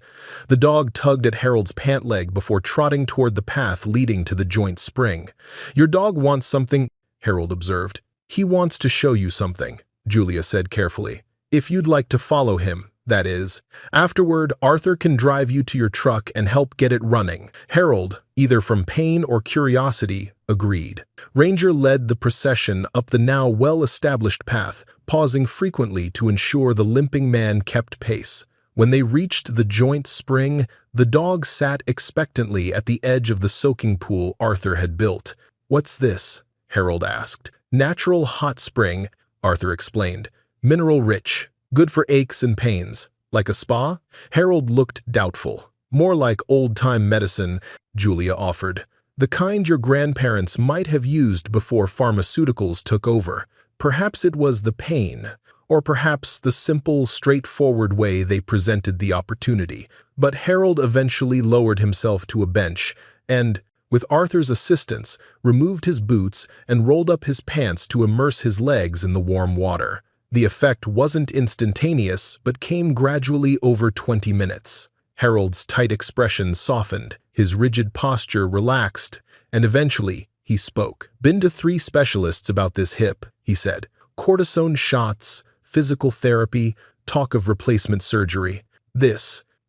the dog tugged at Harold's pant leg before trotting toward the path leading to the joint spring. "Your dog wants something," Harold observed. "He wants to show you something," Julia said carefully. "If you'd like to follow him, that is. Afterward, Arthur can drive you to your truck and help get it running." Harold, either from pain or curiosity, agreed. Ranger led the procession up the now well-established path, pausing frequently to ensure the limping man kept pace. When they reached the joint spring, the dog sat expectantly at the edge of the soaking pool Arthur had built. "What's this?" Harold asked. "Natural hot spring," Arthur explained. "Mineral-rich. Good for aches and pains. Like a spa?" Harold looked doubtful. "More like old-time medicine," Julia offered. "The kind your grandparents might have used before pharmaceuticals took over. Perhaps it was the pain, or perhaps the simple, straightforward way they presented the opportunity." But Harold eventually lowered himself to a bench and, with Arthur's assistance, removed his boots and rolled up his pants to immerse his legs in the warm water. The effect wasn't instantaneous, but came gradually over 20 minutes. Harold's tight expression softened, his rigid posture relaxed, and eventually he spoke. "Been to 3 specialists about this hip," he said. "Cortisone shots, physical therapy, talk of replacement surgery.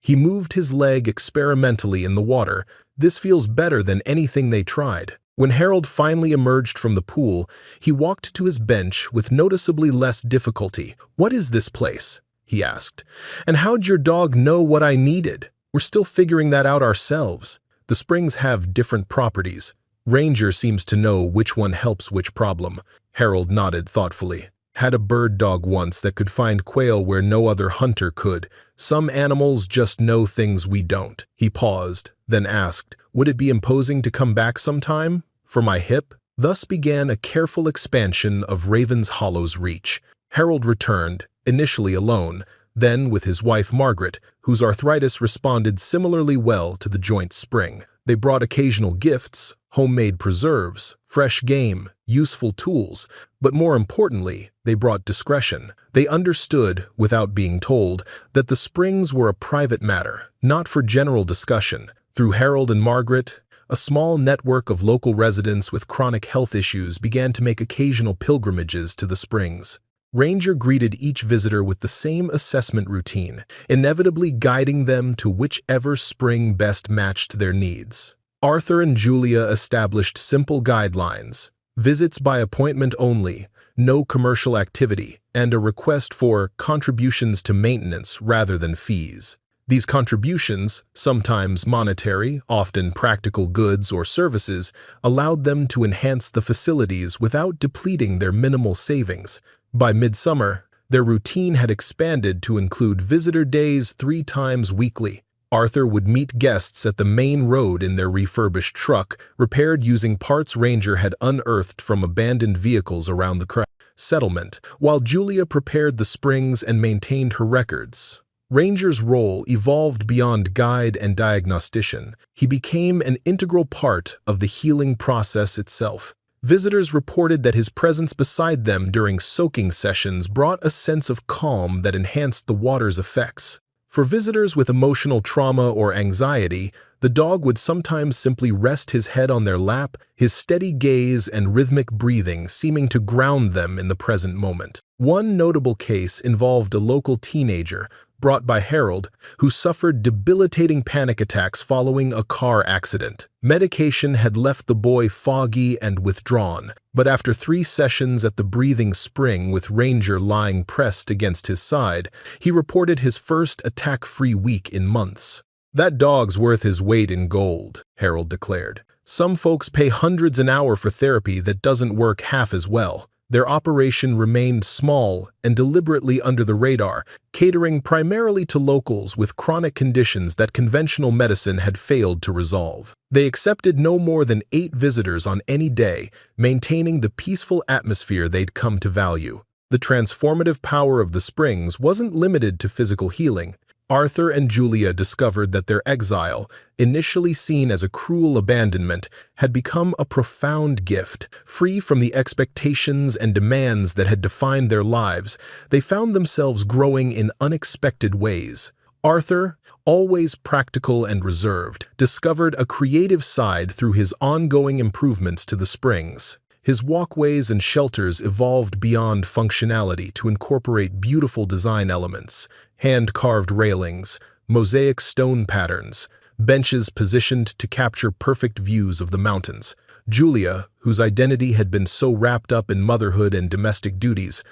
He moved his leg experimentally in the water. "This feels better than anything they tried." When Harold finally emerged from the pool, he walked to his bench with noticeably less difficulty. "What is this place?" he asked. "And how'd your dog know what I needed? We're still figuring that out ourselves. The springs have different properties. Ranger seems to know which one helps which problem." Harold nodded thoughtfully. "Had a bird dog once that could find quail where no other hunter could. Some animals just know things we don't." He paused, then asked, "Would it be imposing to come back sometime? For my hip?" Thus began a careful expansion of Raven's Hollow's reach. Harold returned, initially alone, then with his wife Margaret, whose arthritis responded similarly well to the joint spring. They brought occasional gifts, homemade preserves, fresh game, useful tools, but more importantly, they brought discretion. They understood, without being told, that the springs were a private matter, not for general discussion. Through Harold and Margaret, a small network of local residents with chronic health issues began to make occasional pilgrimages to the springs. Ranger greeted each visitor with the same assessment routine, inevitably guiding them to whichever spring best matched their needs. Arthur and Julia established simple guidelines: visits by appointment only, no commercial activity, and a request for contributions to maintenance rather than fees. These contributions, sometimes monetary, often practical goods or services, allowed them to enhance the facilities without depleting their minimal savings. By midsummer, their routine had expanded to include visitor days 3 times weekly. Arthur would meet guests at the main road in their refurbished truck, repaired using parts Ranger had unearthed from abandoned vehicles around the settlement, while Julia prepared the springs and maintained her records. Ranger's role evolved beyond guide and diagnostician. He became an integral part of the healing process itself. Visitors reported that his presence beside them during soaking sessions brought a sense of calm that enhanced the water's effects. For visitors with emotional trauma or anxiety, the dog would sometimes simply rest his head on their lap, his steady gaze and rhythmic breathing seeming to ground them in the present moment. One notable case involved a local teenager, brought by Harold, who suffered debilitating panic attacks following a car accident. Medication had left the boy foggy and withdrawn, but after 3 sessions at the breathing spring with Ranger lying pressed against his side, he reported his first attack-free week in months. "That dog's worth his weight in gold," Harold declared. "Some folks pay hundreds an hour for therapy that doesn't work half as well." Their operation remained small and deliberately under the radar, catering primarily to locals with chronic conditions that conventional medicine had failed to resolve. They accepted no more than 8 visitors on any day, maintaining the peaceful atmosphere they'd come to value. The transformative power of the springs wasn't limited to physical healing. Arthur and Julia discovered that their exile, initially seen as a cruel abandonment, had become a profound gift. Free from the expectations and demands that had defined their lives, they found themselves growing in unexpected ways. Arthur, always practical and reserved, discovered a creative side through his ongoing improvements to the springs. His walkways and shelters evolved beyond functionality to incorporate beautiful design elements: hand-carved railings, mosaic stone patterns, benches positioned to capture perfect views of the mountains. Julia, whose identity had been so wrapped up in motherhood and domestic duties,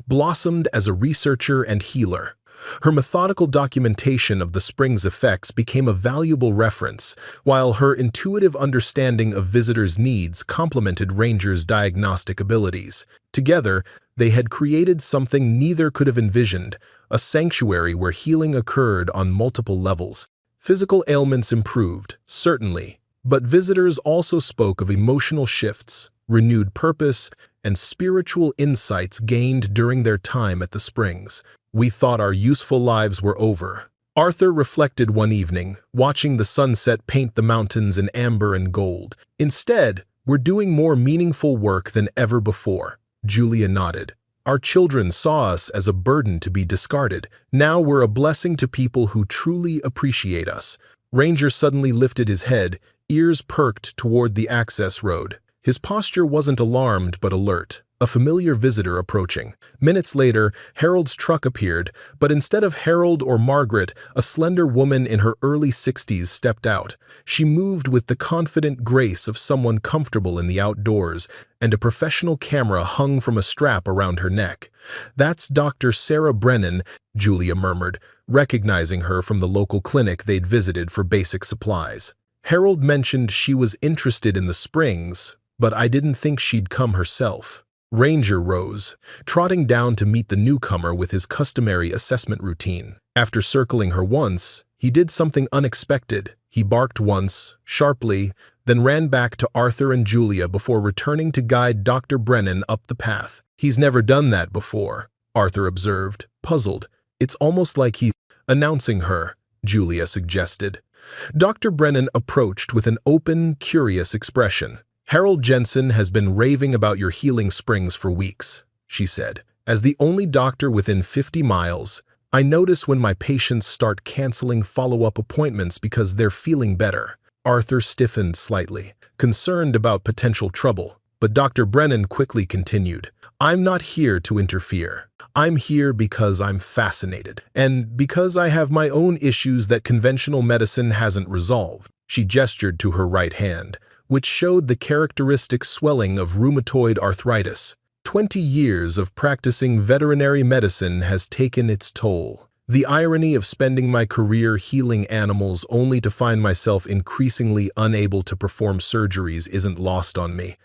blossomed as a researcher and healer. Her methodical documentation of the spring's effects became a valuable reference, while her intuitive understanding of visitors' needs complemented Ranger's diagnostic abilities. Together, they had created something neither could have envisioned: a sanctuary where healing occurred on multiple levels. Physical ailments improved, certainly, but visitors also spoke of emotional shifts, renewed purpose, and spiritual insights gained during their time at the springs. "We thought our useful lives were over," Arthur reflected one evening, watching the sunset paint the mountains in amber and gold. "Instead, we're doing more meaningful work than ever before." Julia nodded. "Our children saw us as a burden to be discarded. Now we're a blessing to people who truly appreciate us." Ranger suddenly lifted his head, ears perked toward the access road. His posture wasn't alarmed but alert, a familiar visitor approaching. Minutes later, Harold's truck appeared, but instead of Harold or Margaret, a slender woman in her early 60s stepped out. She moved with the confident grace of someone comfortable in the outdoors, and a professional camera hung from a strap around her neck. "That's Dr. Sarah Brennan," Julia murmured, recognizing her from the local clinic they'd visited for basic supplies. "Harold mentioned she was interested in the springs, but I didn't think she'd come herself." Ranger rose, trotting down to meet the newcomer with his customary assessment routine. After circling her once, he did something unexpected. He barked once, sharply, then ran back to Arthur and Julia before returning to guide Dr. Brennan up the path. "He's never done that before," Arthur observed, puzzled. "It's almost like he's announcing her." Julia suggested. Dr. Brennan approached with an open, curious expression. "Harold Jensen has been raving about your healing springs for weeks," she said. "As the only doctor within 50 miles, I notice when my patients start canceling follow-up appointments because they're feeling better." Arthur stiffened slightly, concerned about potential trouble, but Dr. Brennan quickly continued. "I'm not here to interfere. I'm here because I'm fascinated, and because I have my own issues that conventional medicine hasn't resolved." She gestured to her right hand, which showed the characteristic swelling of rheumatoid arthritis. 20 years of practicing veterinary medicine has taken its toll. The irony of spending my career healing animals only to find myself increasingly unable to perform surgeries isn't lost on me.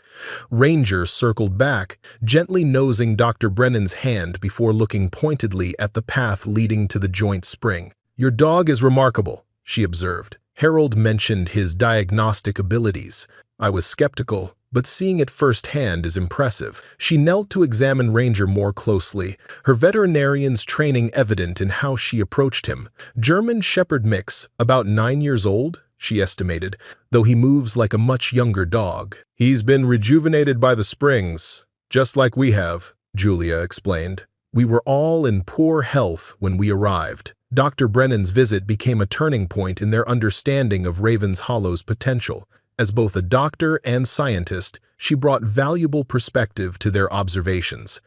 Ranger circled back, gently nosing Dr. Brennan's hand before looking pointedly at the path leading to the joint spring. "Your dog is remarkable," she observed. Harold mentioned his diagnostic abilities. I was skeptical, but seeing it firsthand is impressive. She knelt to examine Ranger more closely, her veterinarian's training evident in how she approached him. German Shepherd mix, about 9 years old, she estimated, though he moves like a much younger dog. "He's been rejuvenated by the springs, just like we have," Julia explained. "We were all in poor health when we arrived." Dr. Brennan's visit became a turning point in their understanding of Ravens Hollow's potential. As both a doctor and scientist, she brought valuable perspective to their observations.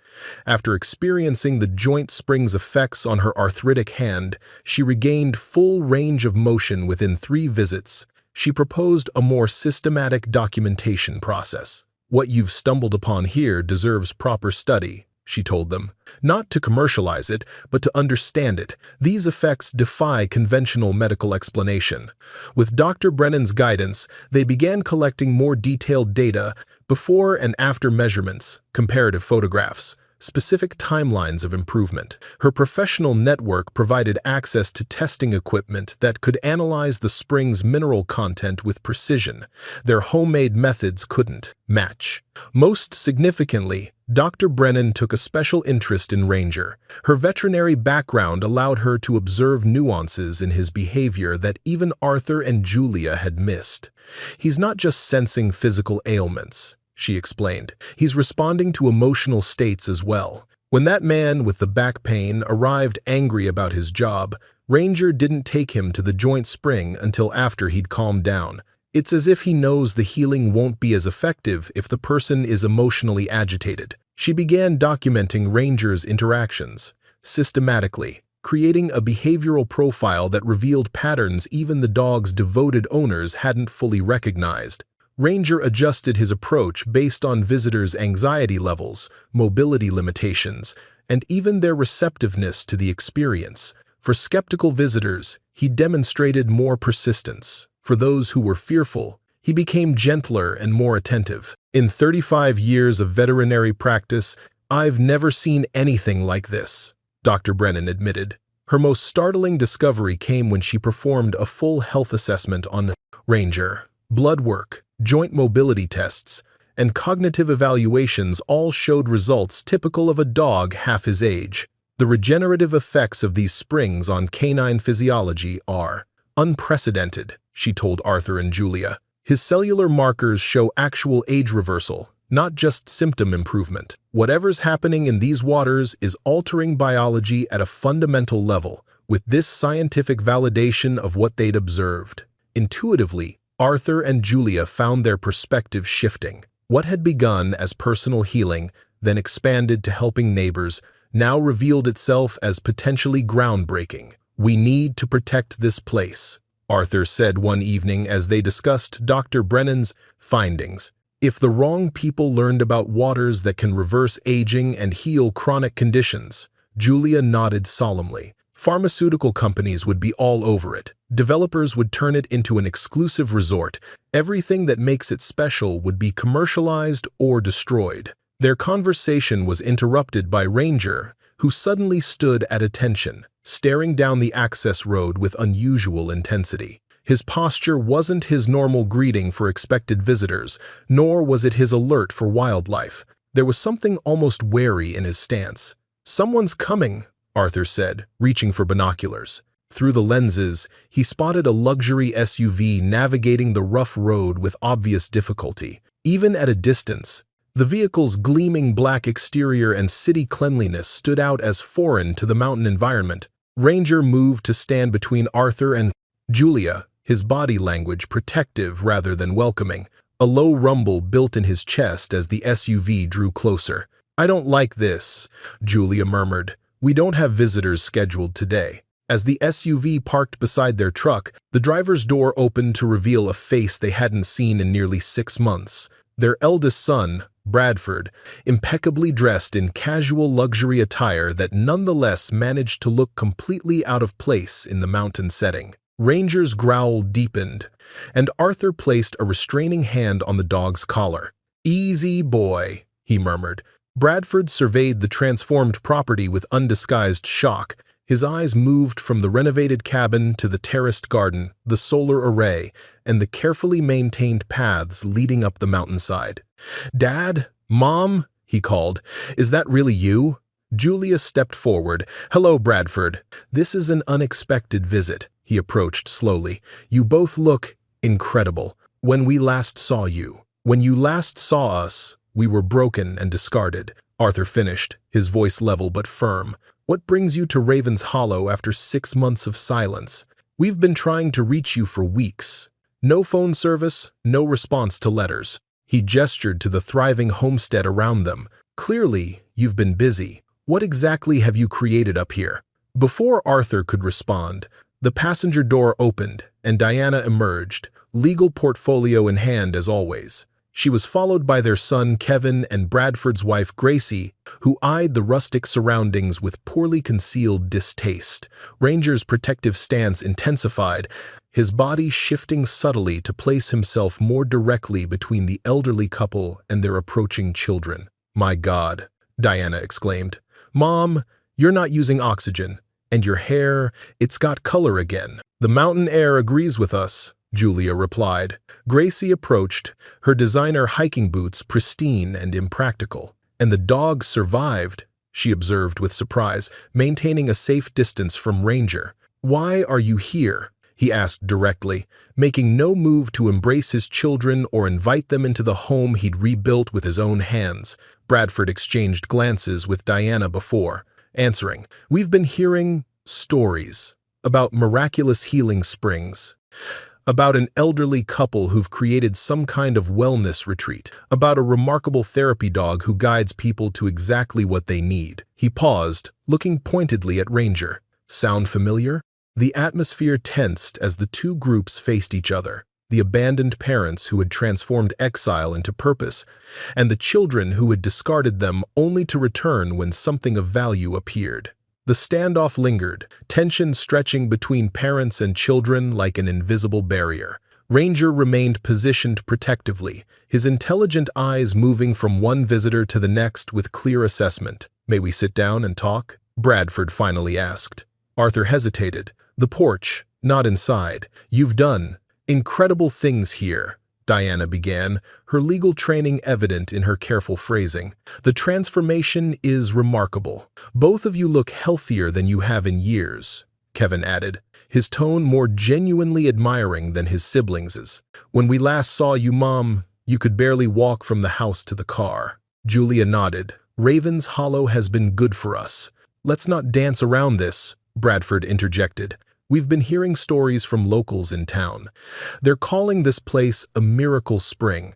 After experiencing the joint spring's effects on her arthritic hand, she regained full range of motion within 3 visits. She proposed a more systematic documentation process. "What you've stumbled upon here deserves proper study," she told them. "Not to commercialize it, but to understand it. These effects defy conventional medical explanation." With Dr. Brennan's guidance, they began collecting more detailed data, before and after measurements, comparative photographs, specific timelines of improvement. Her professional network provided access to testing equipment that could analyze the spring's mineral content with precision. Their homemade methods couldn't match. Most significantly, Dr. Brennan took a special interest in Ranger. Her veterinary background allowed her to observe nuances in his behavior that even Arthur and Julia had missed. "He's not just sensing physical ailments," she explained. "He's responding to emotional states as well. When that man with the back pain arrived angry about his job, Ranger didn't take him to the joint spring until after he'd calmed down. It's as if he knows the healing won't be as effective if the person is emotionally agitated." She began documenting Ranger's interactions systematically, creating a behavioral profile that revealed patterns even the dog's devoted owners hadn't fully recognized. Ranger adjusted his approach based on visitors' anxiety levels, mobility limitations, and even their receptiveness to the experience. For skeptical visitors, he demonstrated more persistence. For those who were fearful, he became gentler and more attentive. "In 35 years of veterinary practice, I've never seen anything like this," Dr. Brennan admitted. Her most startling discovery came when she performed a full health assessment on Ranger. Blood work, joint mobility tests, and cognitive evaluations all showed results typical of a dog half his age. The regenerative effects of these springs on canine physiology are unprecedented, she told Arthur and Julia. His cellular markers show actual age reversal, not just symptom improvement. Whatever's happening in these waters is altering biology at a fundamental level, with this scientific validation of what they'd observed. Intuitively, Arthur and Julia found their perspective shifting. What had begun as personal healing, then expanded to helping neighbors, now revealed itself as potentially groundbreaking. "We need to protect this place," Arthur said one evening as they discussed Dr. Brennan's findings. "If the wrong people learned about waters that can reverse aging and heal chronic conditions," Julia nodded solemnly. "Pharmaceutical companies would be all over it. Developers would turn it into an exclusive resort. Everything that makes it special would be commercialized or destroyed." Their conversation was interrupted by Ranger, who suddenly stood at attention, staring down the access road with unusual intensity. His posture wasn't his normal greeting for expected visitors, nor was it his alert for wildlife. There was something almost wary in his stance. "Someone's coming," Arthur said, reaching for binoculars. Through the lenses, he spotted a luxury SUV navigating the rough road with obvious difficulty. Even at a distance, the vehicle's gleaming black exterior and city cleanliness stood out as foreign to the mountain environment. Ranger moved to stand between Arthur and Julia, his body language protective rather than welcoming. A low rumble built in his chest as the SUV drew closer. "I don't like this," Julia murmured. "We don't have visitors scheduled today." As the SUV parked beside their truck, the driver's door opened to reveal a face they hadn't seen in nearly 6 months. Their eldest son, Bradford, impeccably dressed in casual luxury attire that nonetheless managed to look completely out of place in the mountain setting. Ranger's growl deepened, and Arthur placed a restraining hand on the dog's collar. "Easy, boy," he murmured. Bradford surveyed the transformed property with undisguised shock. His eyes moved from the renovated cabin to the terraced garden, the solar array, and the carefully maintained paths leading up the mountainside. "Dad? Mom?" he called. "Is that really you?" Julia stepped forward. "Hello, Bradford. This is an unexpected visit." He approached slowly. "You both look incredible. When you last saw us, we were broken and discarded." Arthur finished, his voice level but firm. "What brings you to Raven's Hollow after 6 months of silence? We've been trying to reach you for weeks. No phone service, no response to letters." He gestured to the thriving homestead around them. "Clearly, you've been busy. What exactly have you created up here?" Before Arthur could respond, the passenger door opened and Diana emerged, legal portfolio in hand as always. She was followed by their son Kevin and Bradford's wife Gracie, who eyed the rustic surroundings with poorly concealed distaste. Ranger's protective stance intensified, his body shifting subtly to place himself more directly between the elderly couple and their approaching children. "My God," Diana exclaimed. "Mom, you're not using oxygen. And your hair, it's got color again." "The mountain air agrees with us," Julia replied. Gracie approached, her designer hiking boots pristine and impractical. "And the dog survived," she observed with surprise, maintaining a safe distance from Ranger. "Why are you here?" he asked directly, making no move to embrace his children or invite them into the home he'd rebuilt with his own hands. Bradford exchanged glances with Diana before answering. "We've been hearing stories about miraculous healing springs, about an elderly couple who've created some kind of wellness retreat, about a remarkable therapy dog who guides people to exactly what they need." He paused, looking pointedly at Ranger. "Sound familiar?" The atmosphere tensed as the two groups faced each other. The abandoned parents who had transformed exile into purpose, and the children who had discarded them only to return when something of value appeared. The standoff lingered, tension stretching between parents and children like an invisible barrier. Ranger remained positioned protectively, his intelligent eyes moving from one visitor to the next with clear assessment. "May we sit down and talk?" Bradford finally asked. Arthur hesitated. "The porch, not inside. You've done incredible things here," Diana began, her legal training evident in her careful phrasing. "The transformation is remarkable. Both of you look healthier than you have in years," Kevin added, his tone more genuinely admiring than his siblings's. "When we last saw you, Mom, you could barely walk from the house to the car." Julia nodded. "Raven's Hollow has been good for us." "Let's not dance around this," Bradford interjected. "We've been hearing stories from locals in town. They're calling this place a miracle spring.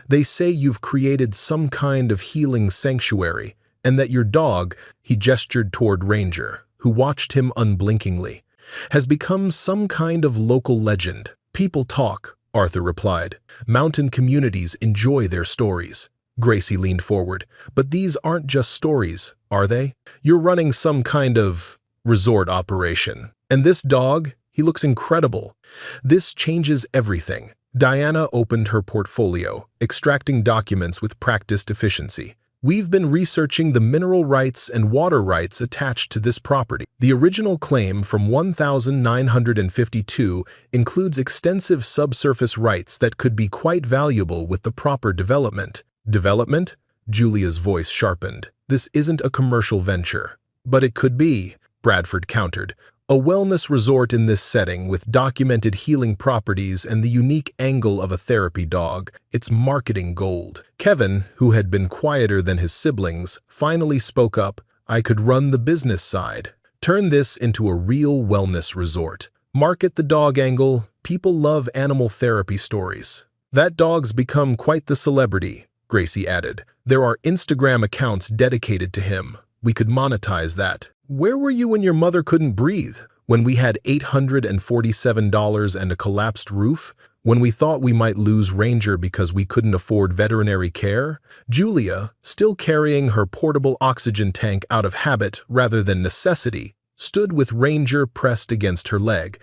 They say you've created some kind of healing sanctuary, and that your dog," he gestured toward Ranger, who watched him unblinkingly, "has become some kind of local legend." "People talk," Arthur replied. "Mountain communities enjoy their stories." Gracie leaned forward. "But these aren't just stories, are they? You're running some kind of resort operation. And this dog, he looks incredible. This changes everything." Diana opened her portfolio, extracting documents with practiced efficiency. "We've been researching the mineral rights and water rights attached to this property. The original claim from 1952 includes extensive subsurface rights that could be quite valuable with the proper development." "Development?" Julia's voice sharpened. "This isn't a commercial venture." "But it could be," Bradford countered. A wellness resort in this setting with documented healing properties and the unique angle of a therapy dog. It's marketing gold. Kevin, who had been quieter than his siblings, finally spoke up. I could run the business side. Turn this into a real wellness resort. Market the dog angle. People love animal therapy stories. That dog's become quite the celebrity, Gracie added. There are Instagram accounts dedicated to him. We could monetize that. Where were you when your mother couldn't breathe? When we had $847 and a collapsed roof? When we thought we might lose Ranger because we couldn't afford veterinary care? Julia, still carrying her portable oxygen tank out of habit rather than necessity, stood with Ranger pressed against her leg.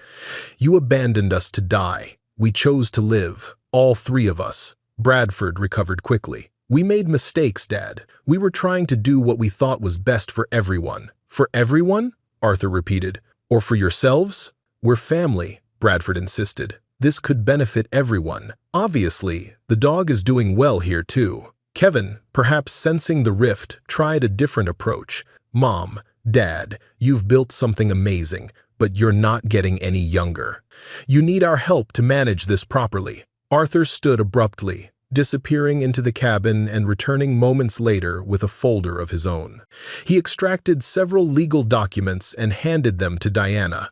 You abandoned us to die. We chose to live. All three of us. Bradford recovered quickly. We made mistakes, Dad. We were trying to do what we thought was best for everyone. For everyone? Arthur repeated. Or for yourselves? We're family, Bradford insisted. This could benefit everyone. Obviously, the dog is doing well here too. Kevin, perhaps sensing the rift, tried a different approach. Mom, Dad, you've built something amazing, but you're not getting any younger. You need our help to manage this properly. Arthur stood abruptly, disappearing into the cabin and returning moments later with a folder of his own. He extracted several legal documents and handed them to Diana.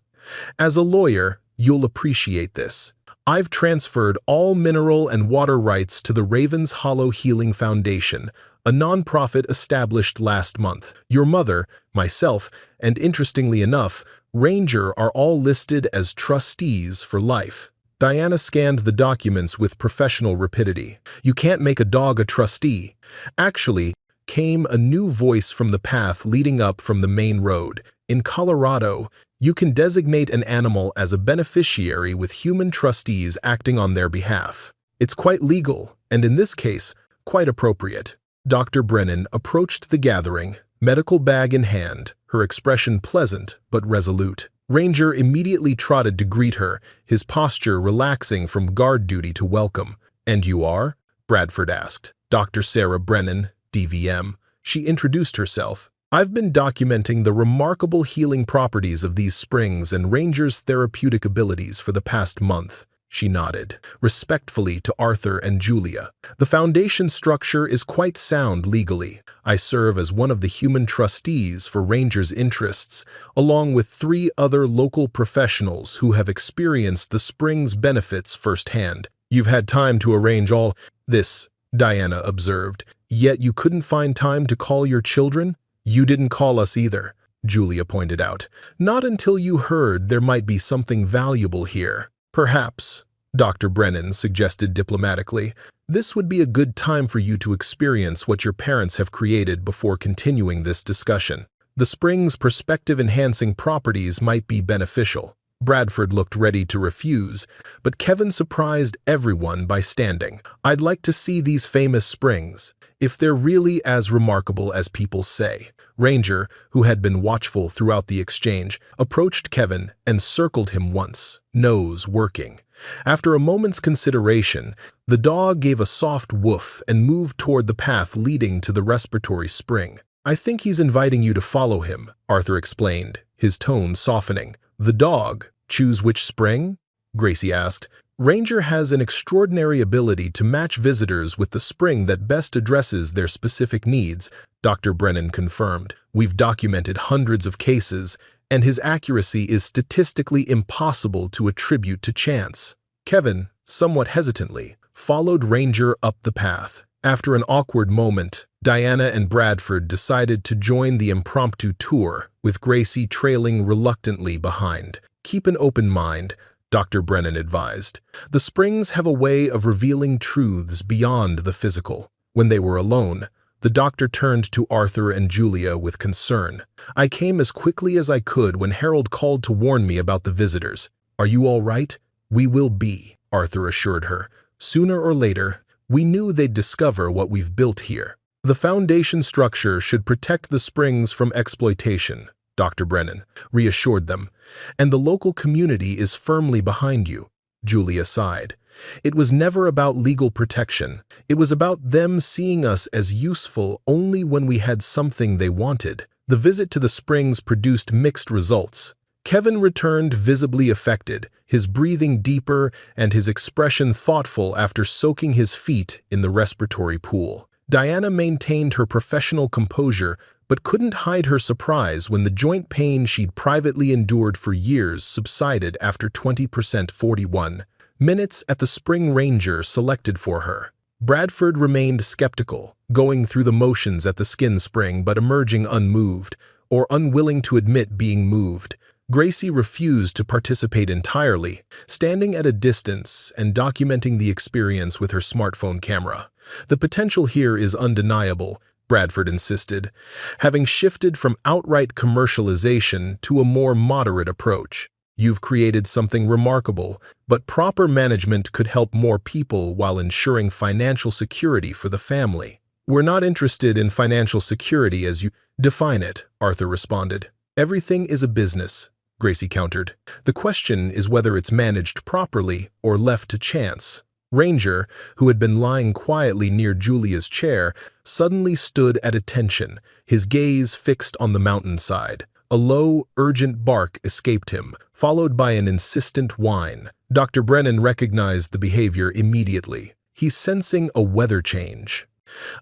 As a lawyer, you'll appreciate this. I've transferred all mineral and water rights to the Ravens Hollow Healing Foundation, a nonprofit established last month. Your mother, myself, and interestingly enough, Ranger are all listed as trustees for life. Diana scanned the documents with professional rapidity. You can't make a dog a trustee. Actually, came a new voice from the path leading up from the main road. In Colorado, you can designate an animal as a beneficiary with human trustees acting on their behalf. It's quite legal, and in this case, quite appropriate. Dr. Brennan approached the gathering, medical bag in hand, her expression pleasant but resolute. Ranger immediately trotted to greet her, his posture relaxing from guard duty to welcome. And you are? Bradford asked. Dr. Sarah Brennan, DVM. She introduced herself. I've been documenting the remarkable healing properties of these springs and Ranger's therapeutic abilities for the past month. She nodded, respectfully to Arthur and Julia. The foundation structure is quite sound legally. I serve as one of the human trustees for Ranger's interests, along with 3 other local professionals who have experienced the spring's benefits firsthand. You've had time to arrange all this, Diana observed, yet you couldn't find time to call your children? You didn't call us either, Julia pointed out. Not until you heard there might be something valuable here. Perhaps, Dr. Brennan suggested diplomatically, this would be a good time for you to experience what your parents have created before continuing this discussion. The spring's perspective-enhancing properties might be beneficial. Bradford looked ready to refuse, but Kevin surprised everyone by standing. I'd like to see these famous springs, if they're really as remarkable as people say. Ranger, who had been watchful throughout the exchange, approached Kevin and circled him once, nose working. After a moment's consideration, the dog gave a soft woof and moved toward the path leading to the respiratory spring. I think he's inviting you to follow him, Arthur explained, his tone softening. The dog? Choose which spring? Gracie asked. Ranger has an extraordinary ability to match visitors with the spring that best addresses their specific needs, Dr. Brennan confirmed. We've documented hundreds of cases, and his accuracy is statistically impossible to attribute to chance. Kevin, somewhat hesitantly, followed Ranger up the path. After an awkward moment, Diana and Bradford decided to join the impromptu tour, with Gracie trailing reluctantly behind. Keep an open mind, Dr. Brennan advised. The springs have a way of revealing truths beyond the physical. When they were alone, the doctor turned to Arthur and Julia with concern. I came as quickly as I could when Harold called to warn me about the visitors. Are you all right? We will be, Arthur assured her. Sooner or later, we knew they'd discover what we've built here. The foundation structure should protect the springs from exploitation, Dr. Brennan reassured them, and the local community is firmly behind you. Julia sighed. It was never about legal protection. It was about them seeing us as useful only when we had something they wanted. The visit to the springs produced mixed results. Kevin returned visibly affected, his breathing deeper and his expression thoughtful after soaking his feet in the respiratory pool. Diana maintained her professional composure but couldn't hide her surprise when the joint pain she'd privately endured for years subsided after 20% 41 minutes at the Spring Ranger selected for her. Bradford remained skeptical, going through the motions at the skin spring but emerging unmoved, or unwilling to admit being moved. Gracie refused to participate entirely, standing at a distance and documenting the experience with her smartphone camera. The potential here is undeniable, Bradford insisted, having shifted from outright commercialization to a more moderate approach. You've created something remarkable, but proper management could help more people while ensuring financial security for the family. We're not interested in financial security as you define it, Arthur responded. Everything is a business, Gracie countered. The question is whether it's managed properly or left to chance. Ranger, who had been lying quietly near Julia's chair, suddenly stood at attention, his gaze fixed on the mountainside. A low, urgent bark escaped him, followed by an insistent whine. Dr. Brennan recognized the behavior immediately. He's sensing a weather change.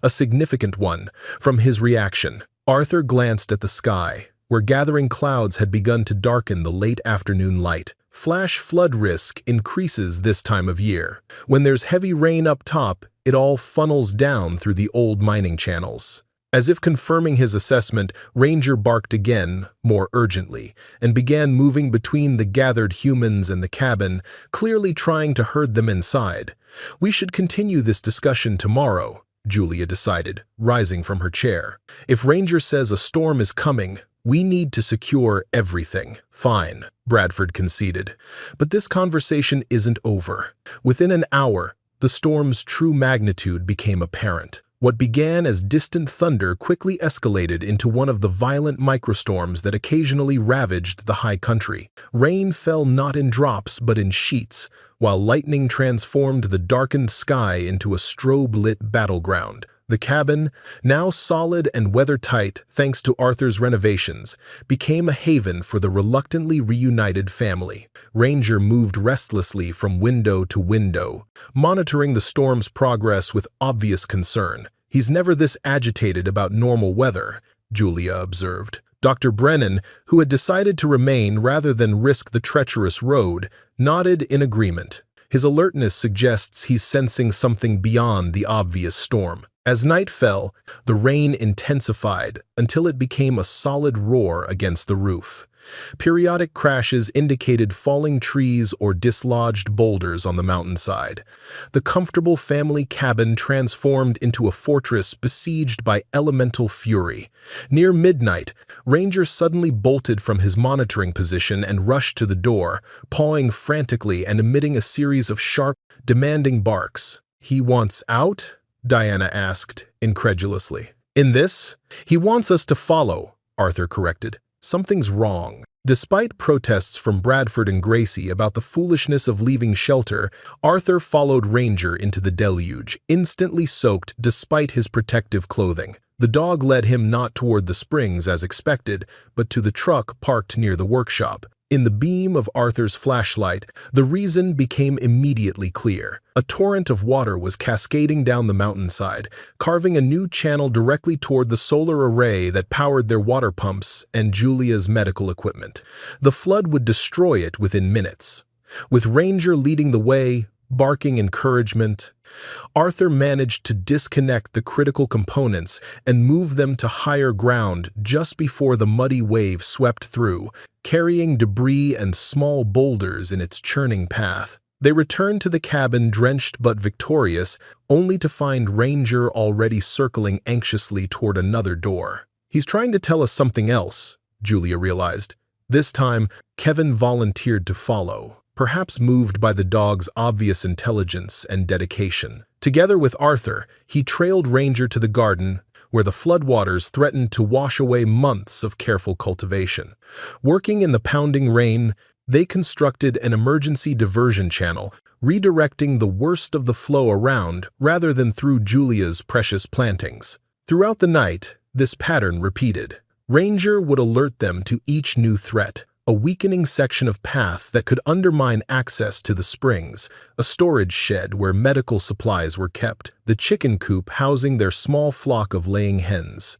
A significant one. From his reaction, Arthur glanced at the sky, where gathering clouds had begun to darken the late afternoon light. Flash flood risk increases this time of year. When there's heavy rain up top, it all funnels down through the old mining channels. As if confirming his assessment, Ranger barked again, more urgently, and began moving between the gathered humans and the cabin, clearly trying to herd them inside. We should continue this discussion tomorrow, Julia decided, rising from her chair. If Ranger says a storm is coming, we need to secure everything. Fine, Bradford conceded. But this conversation isn't over. Within an hour, the storm's true magnitude became apparent. What began as distant thunder quickly escalated into one of the violent microstorms that occasionally ravaged the high country. Rain fell not in drops but in sheets, while lightning transformed the darkened sky into a strobe-lit battleground. The cabin, now solid and weather-tight thanks to Arthur's renovations, became a haven for the reluctantly reunited family. Ranger moved restlessly from window to window, monitoring the storm's progress with obvious concern. He's never this agitated about normal weather, Julia observed. Dr. Brennan, who had decided to remain rather than risk the treacherous road, nodded in agreement. His alertness suggests he's sensing something beyond the obvious storm. As night fell, the rain intensified until it became a solid roar against the roof. Periodic crashes indicated falling trees or dislodged boulders on the mountainside. The comfortable family cabin transformed into a fortress besieged by elemental fury. Near midnight, Ranger suddenly bolted from his monitoring position and rushed to the door, pawing frantically and emitting a series of sharp, demanding barks. "He wants out?" Diana asked, incredulously. "In this? He wants us to follow," Arthur corrected. "Something's wrong." Despite protests from Bradford and Gracie about the foolishness of leaving shelter, Arthur followed Ranger into the deluge, instantly soaked despite his protective clothing. The dog led him not toward the springs as expected, but to the truck parked near the workshop. In the beam of Arthur's flashlight, the reason became immediately clear. A torrent of water was cascading down the mountainside, carving a new channel directly toward the solar array that powered their water pumps and Julia's medical equipment. The flood would destroy it within minutes. With Ranger leading the way, barking encouragement, Arthur managed to disconnect the critical components and move them to higher ground just before the muddy wave swept through, carrying debris and small boulders in its churning path. They returned to the cabin drenched but victorious, only to find Ranger already circling anxiously toward another door. "He's trying to tell us something else," Julia realized. This time, Kevin volunteered to follow, perhaps moved by the dog's obvious intelligence and dedication. Together with Arthur, he trailed Ranger to the garden, where the floodwaters threatened to wash away months of careful cultivation. Working in the pounding rain, they constructed an emergency diversion channel, redirecting the worst of the flow around rather than through Julia's precious plantings. Throughout the night, this pattern repeated. Ranger would alert them to each new threat, a weakening section of path that could undermine access to the springs, a storage shed where medical supplies were kept, the chicken coop housing their small flock of laying hens.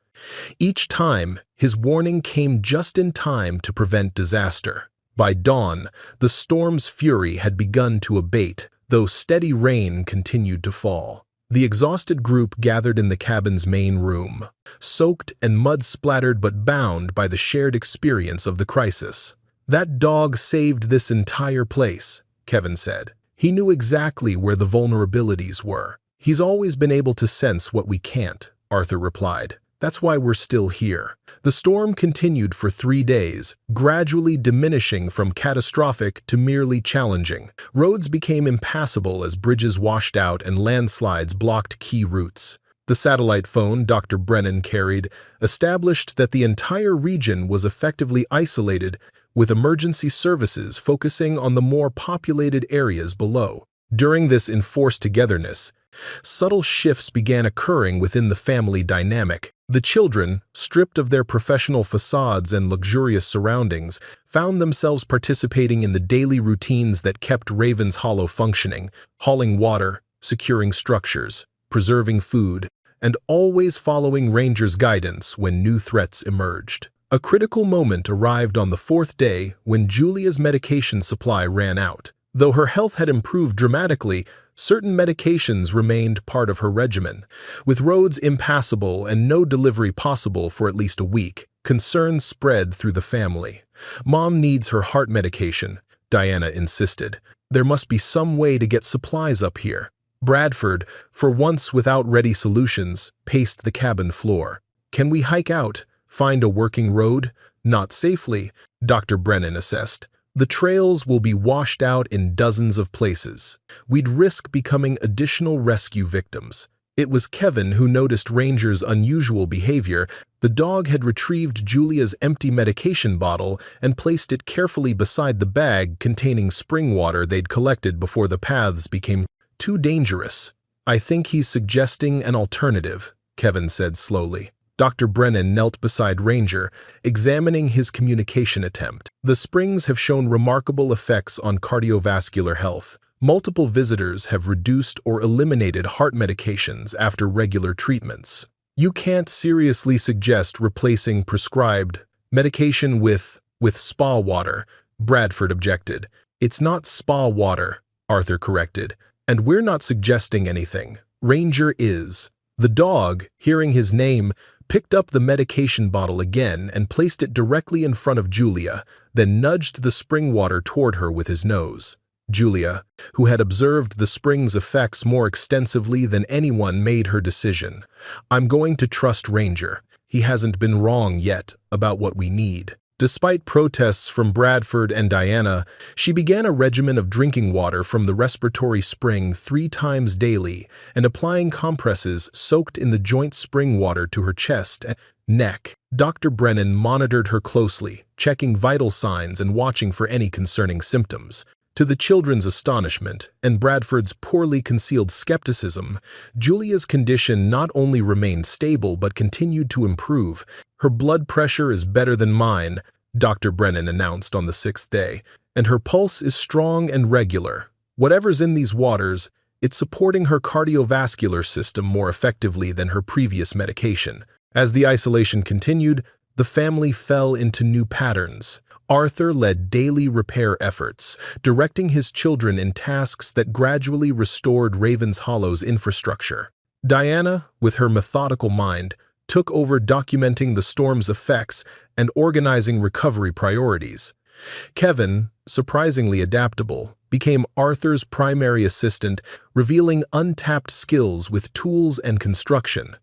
Each time, his warning came just in time to prevent disaster. By dawn, the storm's fury had begun to abate, though steady rain continued to fall. The exhausted group gathered in the cabin's main room, soaked and mud-splattered but bound by the shared experience of the crisis. "That dog saved this entire place," Kevin said. "He knew exactly where the vulnerabilities were." "He's always been able to sense what we can't," Arthur replied. "That's why we're still here." The storm continued for 3 days, gradually diminishing from catastrophic to merely challenging. Roads became impassable as bridges washed out and landslides blocked key routes. The satellite phone Dr. Brennan carried established that the entire region was effectively isolated, with emergency services focusing on the more populated areas below. During this enforced togetherness, subtle shifts began occurring within the family dynamic. The children, stripped of their professional facades and luxurious surroundings, found themselves participating in the daily routines that kept Ravens Hollow functioning, hauling water, securing structures, preserving food, and always following Rangers' guidance when new threats emerged. A critical moment arrived on the 4th day when Julia's medication supply ran out. Though her health had improved dramatically, certain medications remained part of her regimen. With roads impassable and no delivery possible for at least a week, concerns spread through the family. "Mom needs her heart medication," Diana insisted. "There must be some way to get supplies up here." Bradford, for once without ready solutions, paced the cabin floor. "Can we hike out? Find a working road?" "Not safely," Dr. Brennan assessed. "The trails will be washed out in dozens of places. We'd risk becoming additional rescue victims." It was Kevin who noticed Ranger's unusual behavior. The dog had retrieved Julia's empty medication bottle and placed it carefully beside the bag containing spring water they'd collected before the paths became too dangerous. "I think he's suggesting an alternative," Kevin said slowly. Dr. Brennan knelt beside Ranger, examining his communication attempt. "The springs have shown remarkable effects on cardiovascular health. Multiple visitors have reduced or eliminated heart medications after regular treatments. You can't seriously suggest replacing prescribed medication with spa water," Bradford objected. "It's not spa water," Arthur corrected. "And we're not suggesting anything. Ranger is." The dog, hearing his name, picked up the medication bottle again and placed it directly in front of Julia, then nudged the spring water toward her with his nose. Julia, who had observed the spring's effects more extensively than anyone, made her decision. "I'm going to trust Ranger. He hasn't been wrong yet about what we need." Despite protests from Bradford and Diana, she began a regimen of drinking water from the respiratory spring 3 times daily and applying compresses soaked in the joint spring water to her chest and neck. Dr. Brennan monitored her closely, checking vital signs and watching for any concerning symptoms. To the children's astonishment and Bradford's poorly concealed skepticism, Julia's condition not only remained stable but continued to improve. "Her blood pressure is better than mine," Dr. Brennan announced on the 6th day, "and her pulse is strong and regular. Whatever's in these waters, it's supporting her cardiovascular system more effectively than her previous medication." As the isolation continued, the family fell into new patterns. Arthur led daily repair efforts, directing his children in tasks that gradually restored Ravens Hollow's infrastructure. Diana, with her methodical mind, took over documenting the storm's effects and organizing recovery priorities. Kevin, surprisingly adaptable, became Arthur's primary assistant, revealing untapped skills with tools and construction.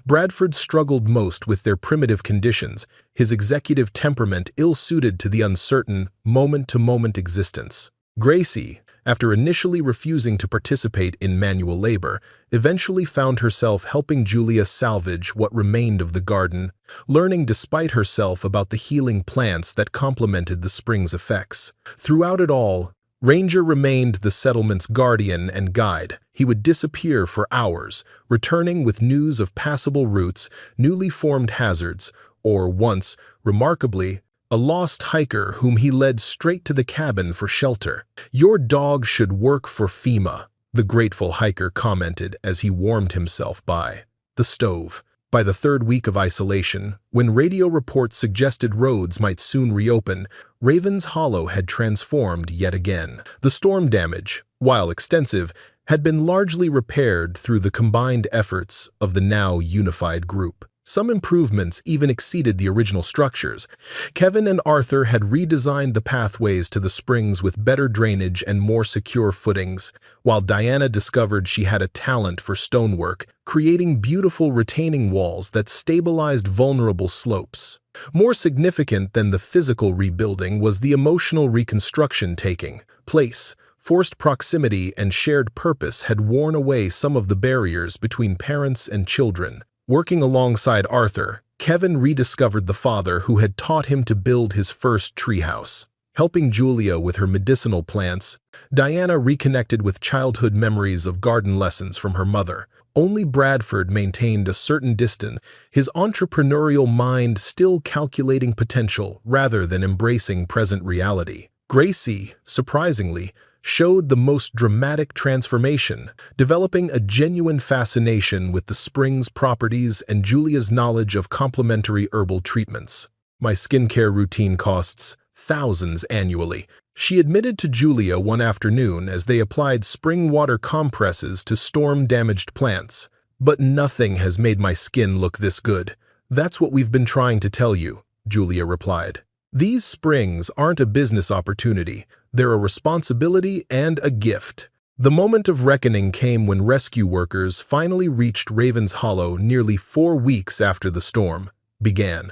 Bradford struggled most with their primitive conditions, his executive temperament ill-suited to the uncertain, moment-to-moment existence. Gracie, after initially refusing to participate in manual labor, eventually found herself helping Julia salvage what remained of the garden, learning despite herself about the healing plants that complemented the spring's effects. Throughout it all, Ranger remained the settlement's guardian and guide. He would disappear for hours, returning with news of passable routes, newly formed hazards, or once, remarkably, a lost hiker whom he led straight to the cabin for shelter. "Your dog should work for FEMA," the grateful hiker commented as he warmed himself by the stove. By the third week of isolation, when radio reports suggested roads might soon reopen, Ravens Hollow had transformed yet again. The storm damage, while extensive, had been largely repaired through the combined efforts of the now unified group. Some improvements even exceeded the original structures. Kevin and Arthur had redesigned the pathways to the springs with better drainage and more secure footings, while Diana discovered she had a talent for stonework, creating beautiful retaining walls that stabilized vulnerable slopes. More significant than the physical rebuilding was the emotional reconstruction taking place. Forced proximity and shared purpose had worn away some of the barriers between parents and children. Working alongside Arthur, Kevin rediscovered the father who had taught him to build his first treehouse. Helping Julia with her medicinal plants, Diana reconnected with childhood memories of garden lessons from her mother. Only Bradford maintained a certain distance, his entrepreneurial mind still calculating potential rather than embracing present reality. Gracie, surprisingly, showed the most dramatic transformation, developing a genuine fascination with the spring's properties and Julia's knowledge of complementary herbal treatments. "My skincare routine costs thousands annually," she admitted to Julia one afternoon as they applied spring water compresses to storm-damaged plants. "But nothing has made my skin look this good." "That's what we've been trying to tell you," Julia replied. "These springs aren't a business opportunity. They're a responsibility and a gift." The moment of reckoning came when rescue workers finally reached Ravens Hollow nearly 4 weeks after the storm began.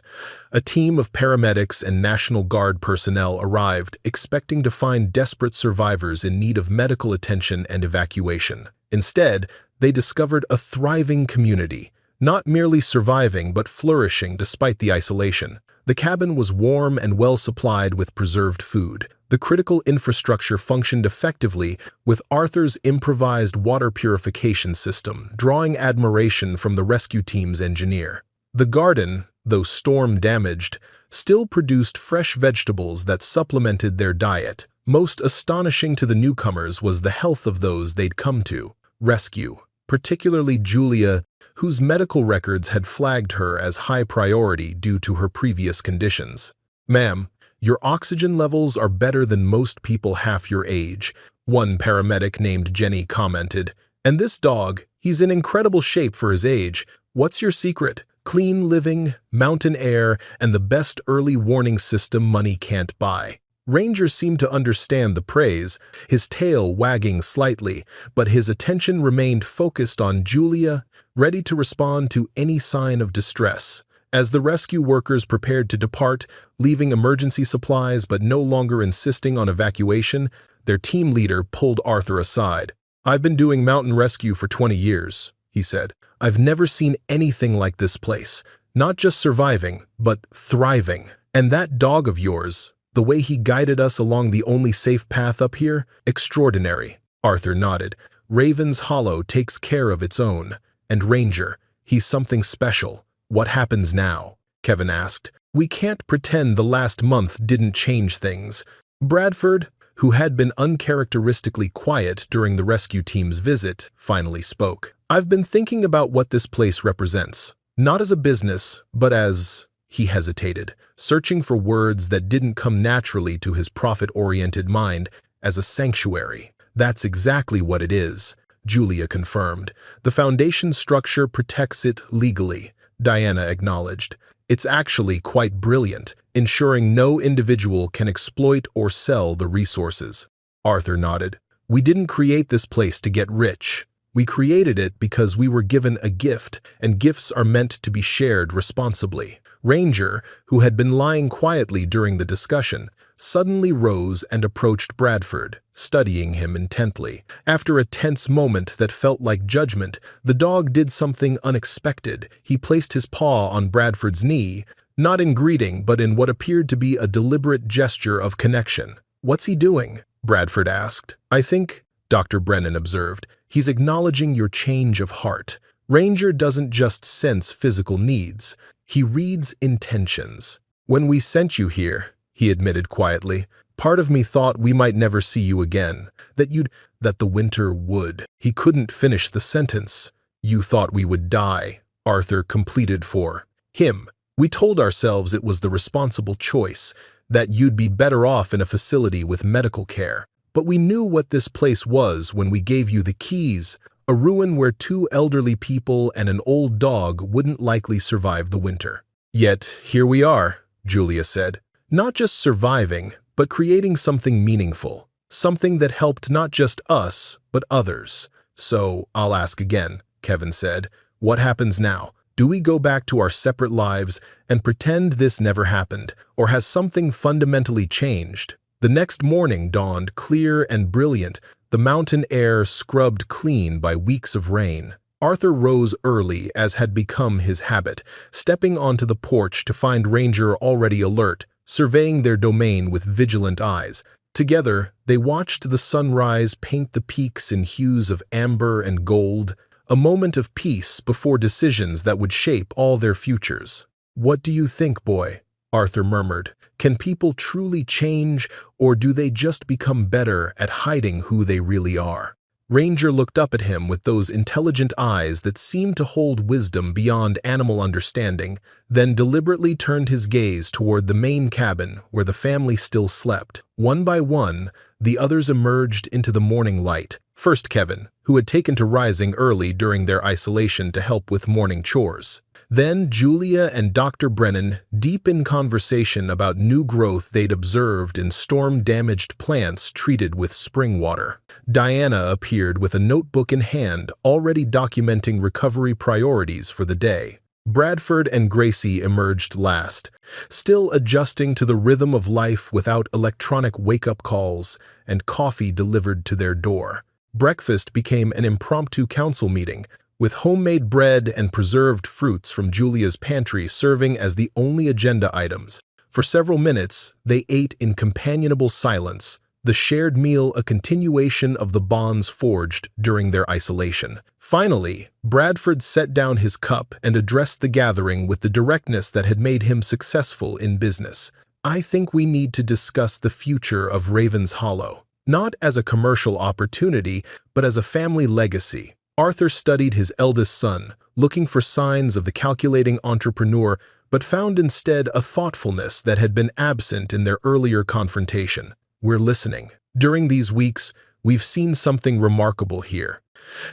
A team of paramedics and National Guard personnel arrived, expecting to find desperate survivors in need of medical attention and evacuation. Instead, they discovered a thriving community, not merely surviving but flourishing despite the isolation. The cabin was warm and well supplied with preserved food. The critical infrastructure functioned effectively, with Arthur's improvised water purification system drawing admiration from the rescue team's engineer. The garden, though storm-damaged, still produced fresh vegetables that supplemented their diet. Most astonishing to the newcomers was the health of those they'd come to rescue, particularly Julia, whose medical records had flagged her as high priority due to her previous conditions. "Ma'am, your oxygen levels are better than most people half your age," one paramedic named Jenny commented. "And this dog, he's in incredible shape for his age. What's your secret?" "Clean living, mountain air, and the best early warning system money can't buy." Ranger seemed to understand the praise, his tail wagging slightly, but his attention remained focused on Julia, ready to respond to any sign of distress. As the rescue workers prepared to depart, leaving emergency supplies but no longer insisting on evacuation, their team leader pulled Arthur aside. "I've been doing mountain rescue for 20 years, he said. "I've never seen anything like this place. Not just surviving, but thriving. And that dog of yours, the way he guided us along the only safe path up here, extraordinary." Arthur nodded. "Ravens Hollow takes care of its own. And Ranger, he's something special." "What happens now?" Kevin asked. "We can't pretend the last month didn't change things." Bradford, who had been uncharacteristically quiet during the rescue team's visit, finally spoke. "I've been thinking about what this place represents. Not as a business, but as—" He hesitated, searching for words that didn't come naturally to his profit-oriented mind, "as a sanctuary." "That's exactly what it is," Julia confirmed. "The foundation structure protects it legally," Diana acknowledged. "It's actually quite brilliant, ensuring no individual can exploit or sell the resources." Arthur nodded. "We didn't create this place to get rich. We created it because we were given a gift, and gifts are meant to be shared responsibly." Ranger, who had been lying quietly during the discussion, suddenly rose and approached Bradford, studying him intently. After a tense moment that felt like judgment, the dog did something unexpected. He placed his paw on Bradford's knee, not in greeting but in what appeared to be a deliberate gesture of connection. "What's he doing?" Bradford asked. "I think," Dr. Brennan observed, "he's acknowledging your change of heart. Ranger doesn't just sense physical needs. He reads intentions." "When we sent you here," he admitted quietly, "part of me thought we might never see you again, that the winter would." He couldn't finish the sentence. "You thought we would die," Arthur completed for him. "We told ourselves it was the responsible choice, that you'd be better off in a facility with medical care. But we knew what this place was when we gave you the keys, a ruin where 2 elderly people and an old dog wouldn't likely survive the winter." "Yet here we are," Julia said. "Not just surviving, but creating something meaningful. Something that helped not just us, but others." "So, I'll ask again," Kevin said. "What happens now? Do we go back to our separate lives and pretend this never happened, or has something fundamentally changed?" The next morning dawned clear and brilliant, the mountain air scrubbed clean by weeks of rain. Arthur rose early, as had become his habit, stepping onto the porch to find Ranger already alert, surveying their domain with vigilant eyes. Together, they watched the sunrise paint the peaks in hues of amber and gold, a moment of peace before decisions that would shape all their futures. "What do you think, boy?" Arthur murmured. "Can people truly change, or do they just become better at hiding who they really are?" Ranger looked up at him with those intelligent eyes that seemed to hold wisdom beyond animal understanding, then deliberately turned his gaze toward the main cabin where the family still slept. One by one, the others emerged into the morning light. First Kevin, who had taken to rising early during their isolation to help with morning chores. Then Julia and Dr. Brennan, deep in conversation about new growth they'd observed in storm-damaged plants treated with spring water. Diana appeared with a notebook in hand, already documenting recovery priorities for the day. Bradford and Gracie emerged last, still adjusting to the rhythm of life without electronic wake-up calls and coffee delivered to their door. Breakfast became an impromptu council meeting, with homemade bread and preserved fruits from Julia's pantry serving as the only agenda items. For several minutes, they ate in companionable silence, the shared meal a continuation of the bonds forged during their isolation. Finally, Bradford set down his cup and addressed the gathering with the directness that had made him successful in business. "I think we need to discuss the future of Ravens Hollow, not as a commercial opportunity, but as a family legacy." Arthur studied his eldest son, looking for signs of the calculating entrepreneur, but found instead a thoughtfulness that had been absent in their earlier confrontation. "We're listening. During these weeks, we've seen something remarkable here.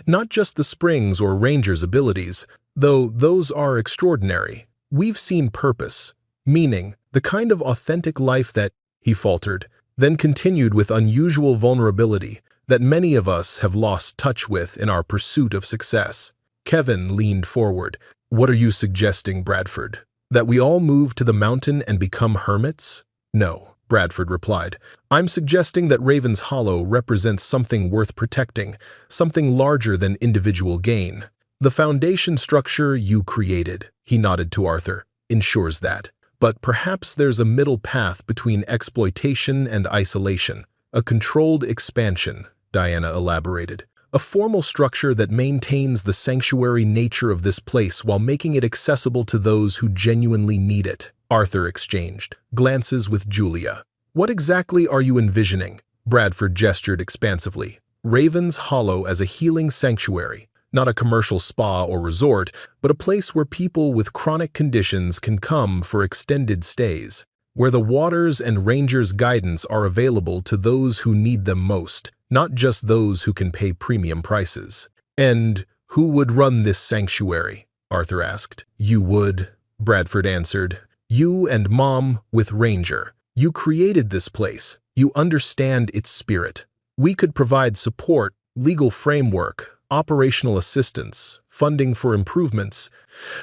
Not just the Springs or Ranger's abilities, though those are extraordinary. We've seen purpose, meaning, the kind of authentic life that," he faltered, then continued with unusual vulnerability, "that many of us have lost touch with in our pursuit of success." Kevin leaned forward. "What are you suggesting, Bradford? That we all move to the mountain and become hermits?" "No," Bradford replied. "I'm suggesting that Ravens Hollow represents something worth protecting, something larger than individual gain. The foundation structure you created," he nodded to Arthur, "ensures that. But perhaps there's a middle path between exploitation and isolation. A controlled expansion," Diana elaborated. "A formal structure that maintains the sanctuary nature of this place while making it accessible to those who genuinely need it." Arthur exchanged glances with Julia. "What exactly are you envisioning?" Bradford gestured expansively. "Ravens Hollow as a healing sanctuary. Not a commercial spa or resort, but a place where people with chronic conditions can come for extended stays, where the waters and Ranger's guidance are available to those who need them most, not just those who can pay premium prices." "And who would run this sanctuary?" Arthur asked. "You would," Bradford answered. "You and Mom with Ranger. You created this place. You understand its spirit. We could provide support, legal framework, operational assistance, funding for improvements,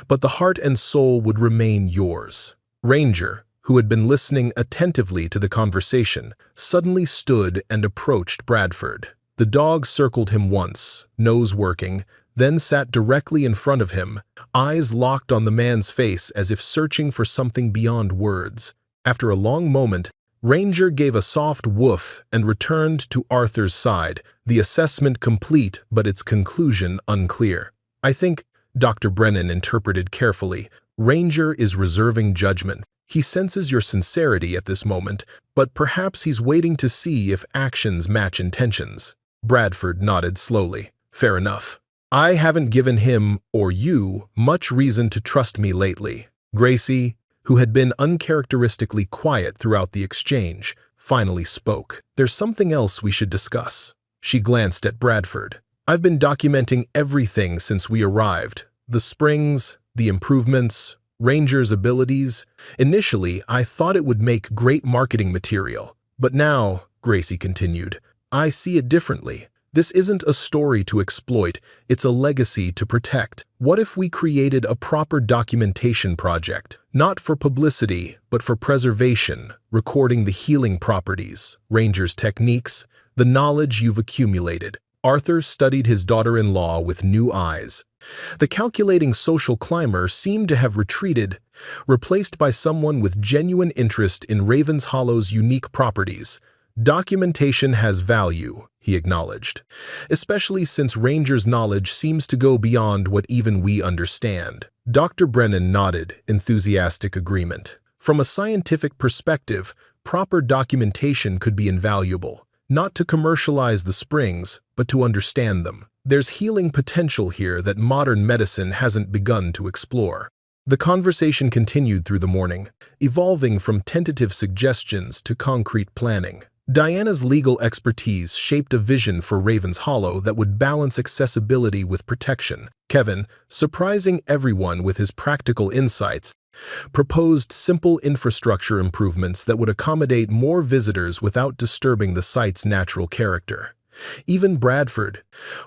but the heart and soul would remain yours." Ranger, who had been listening attentively to the conversation, suddenly stood and approached Bradford. The dog circled him once, nose working, then sat directly in front of him, eyes locked on the man's face as if searching for something beyond words. After a long moment, Ranger gave a soft woof and returned to Arthur's side, the assessment complete but its conclusion unclear. "I think," Dr. Brennan interpreted carefully, "Ranger is reserving judgment. He senses your sincerity at this moment, but perhaps he's waiting to see if actions match intentions. Bradford nodded slowly. Fair enough. I haven't given him, or you, much reason to trust me lately. Gracie, who had been uncharacteristically quiet throughout the exchange, finally spoke. There's something else we should discuss. She glanced at Bradford. I've been documenting everything since we arrived. The springs, the improvements, Ranger's abilities. Initially, I thought it would make great marketing material. But now, Gracie continued, I see it differently. This isn't a story to exploit, it's a legacy to protect. What if we created a proper documentation project? Not for publicity, but for preservation, recording the healing properties, Ranger's techniques, the knowledge you've accumulated. Arthur studied his daughter-in-law with new eyes. The calculating social climber seemed to have retreated, replaced by someone with genuine interest in Raven's Hollow's unique properties. Documentation has value, he acknowledged, especially since Ranger's knowledge seems to go beyond what even we understand. Dr. Brennan nodded, enthusiastic agreement. From a scientific perspective, proper documentation could be invaluable, not to commercialize the springs, but to understand them. There's healing potential here that modern medicine hasn't begun to explore. The conversation continued through the morning, evolving from tentative suggestions to concrete planning. Diana's legal expertise shaped a vision for Raven's Hollow that would balance accessibility with protection. Kevin, surprising everyone with his practical insights, proposed simple infrastructure improvements that would accommodate more visitors without disturbing the site's natural character. Even Bradford,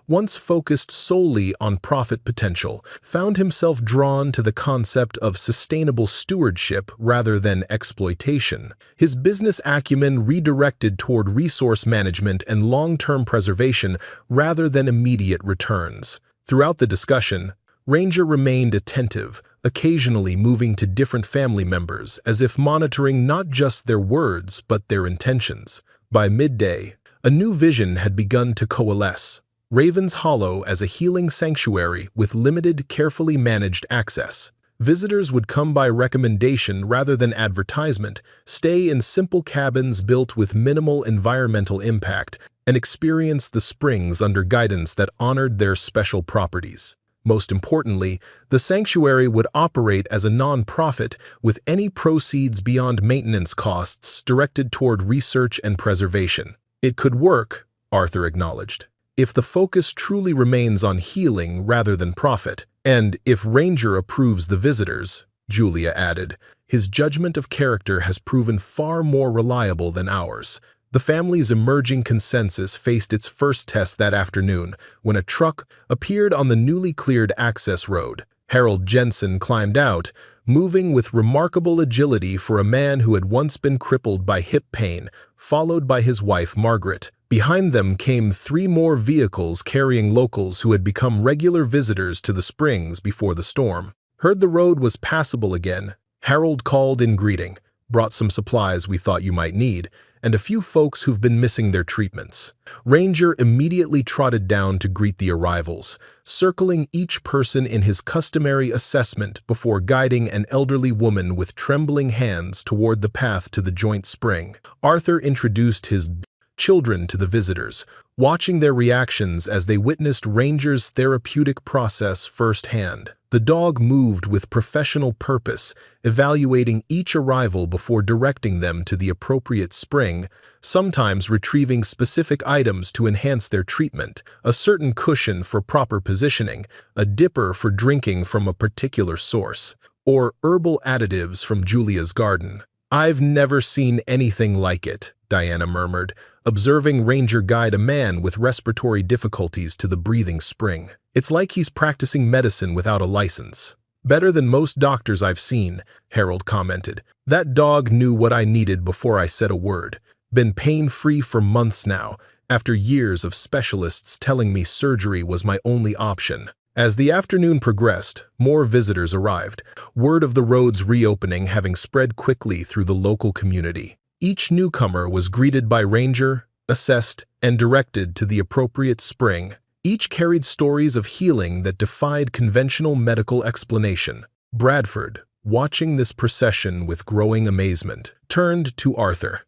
once focused solely on profit potential, found himself drawn to the concept of sustainable stewardship rather than exploitation. His business acumen redirected toward resource management and long-term preservation rather than immediate returns. Throughout the discussion, Ranger remained attentive, occasionally moving to different family members as if monitoring not just their words but their intentions. By midday, a new vision had begun to coalesce. Raven's Hollow as a healing sanctuary with limited, carefully managed access. Visitors would come by recommendation rather than advertisement, stay in simple cabins built with minimal environmental impact, and experience the springs under guidance that honored their special properties. Most importantly, the sanctuary would operate as a non-profit, with any proceeds beyond maintenance costs directed toward research and preservation. It could work, Arthur acknowledged, if the focus truly remains on healing rather than profit, and if Ranger approves the visitors, Julia added. His judgment of character has proven far more reliable than ours. The family's emerging consensus faced its first test that afternoon when a truck appeared on the newly cleared access road. Harold Jensen climbed out, moving with remarkable agility for a man who had once been crippled by hip pain, followed by his wife Margaret. Behind them came 3 more vehicles carrying locals who had become regular visitors to the springs before the storm. Heard the road was passable again. Harold called in greeting, brought some supplies we thought you might need, and a few folks who've been missing their treatments. Ranger immediately trotted down to greet the arrivals, circling each person in his customary assessment before guiding an elderly woman with trembling hands toward the path to the joint spring. Arthur introduced his children to the visitors, watching their reactions as they witnessed Ranger's therapeutic process firsthand. The dog moved with professional purpose, evaluating each arrival before directing them to the appropriate spring, sometimes retrieving specific items to enhance their treatment, a certain cushion for proper positioning, a dipper for drinking from a particular source, or herbal additives from Julia's garden. I've never seen anything like it, Diana murmured, observing Ranger guide a man with respiratory difficulties to the breathing spring. It's like he's practicing medicine without a license. Better than most doctors I've seen, Harold commented. That dog knew what I needed before I said a word. Been pain-free for months now, after years of specialists telling me surgery was my only option. As the afternoon progressed, more visitors arrived, word of the road's reopening having spread quickly through the local community. Each newcomer was greeted by Ranger, assessed, and directed to the appropriate spring. Each carried stories of healing that defied conventional medical explanation. Bradford, watching this procession with growing amazement, turned to Arthur.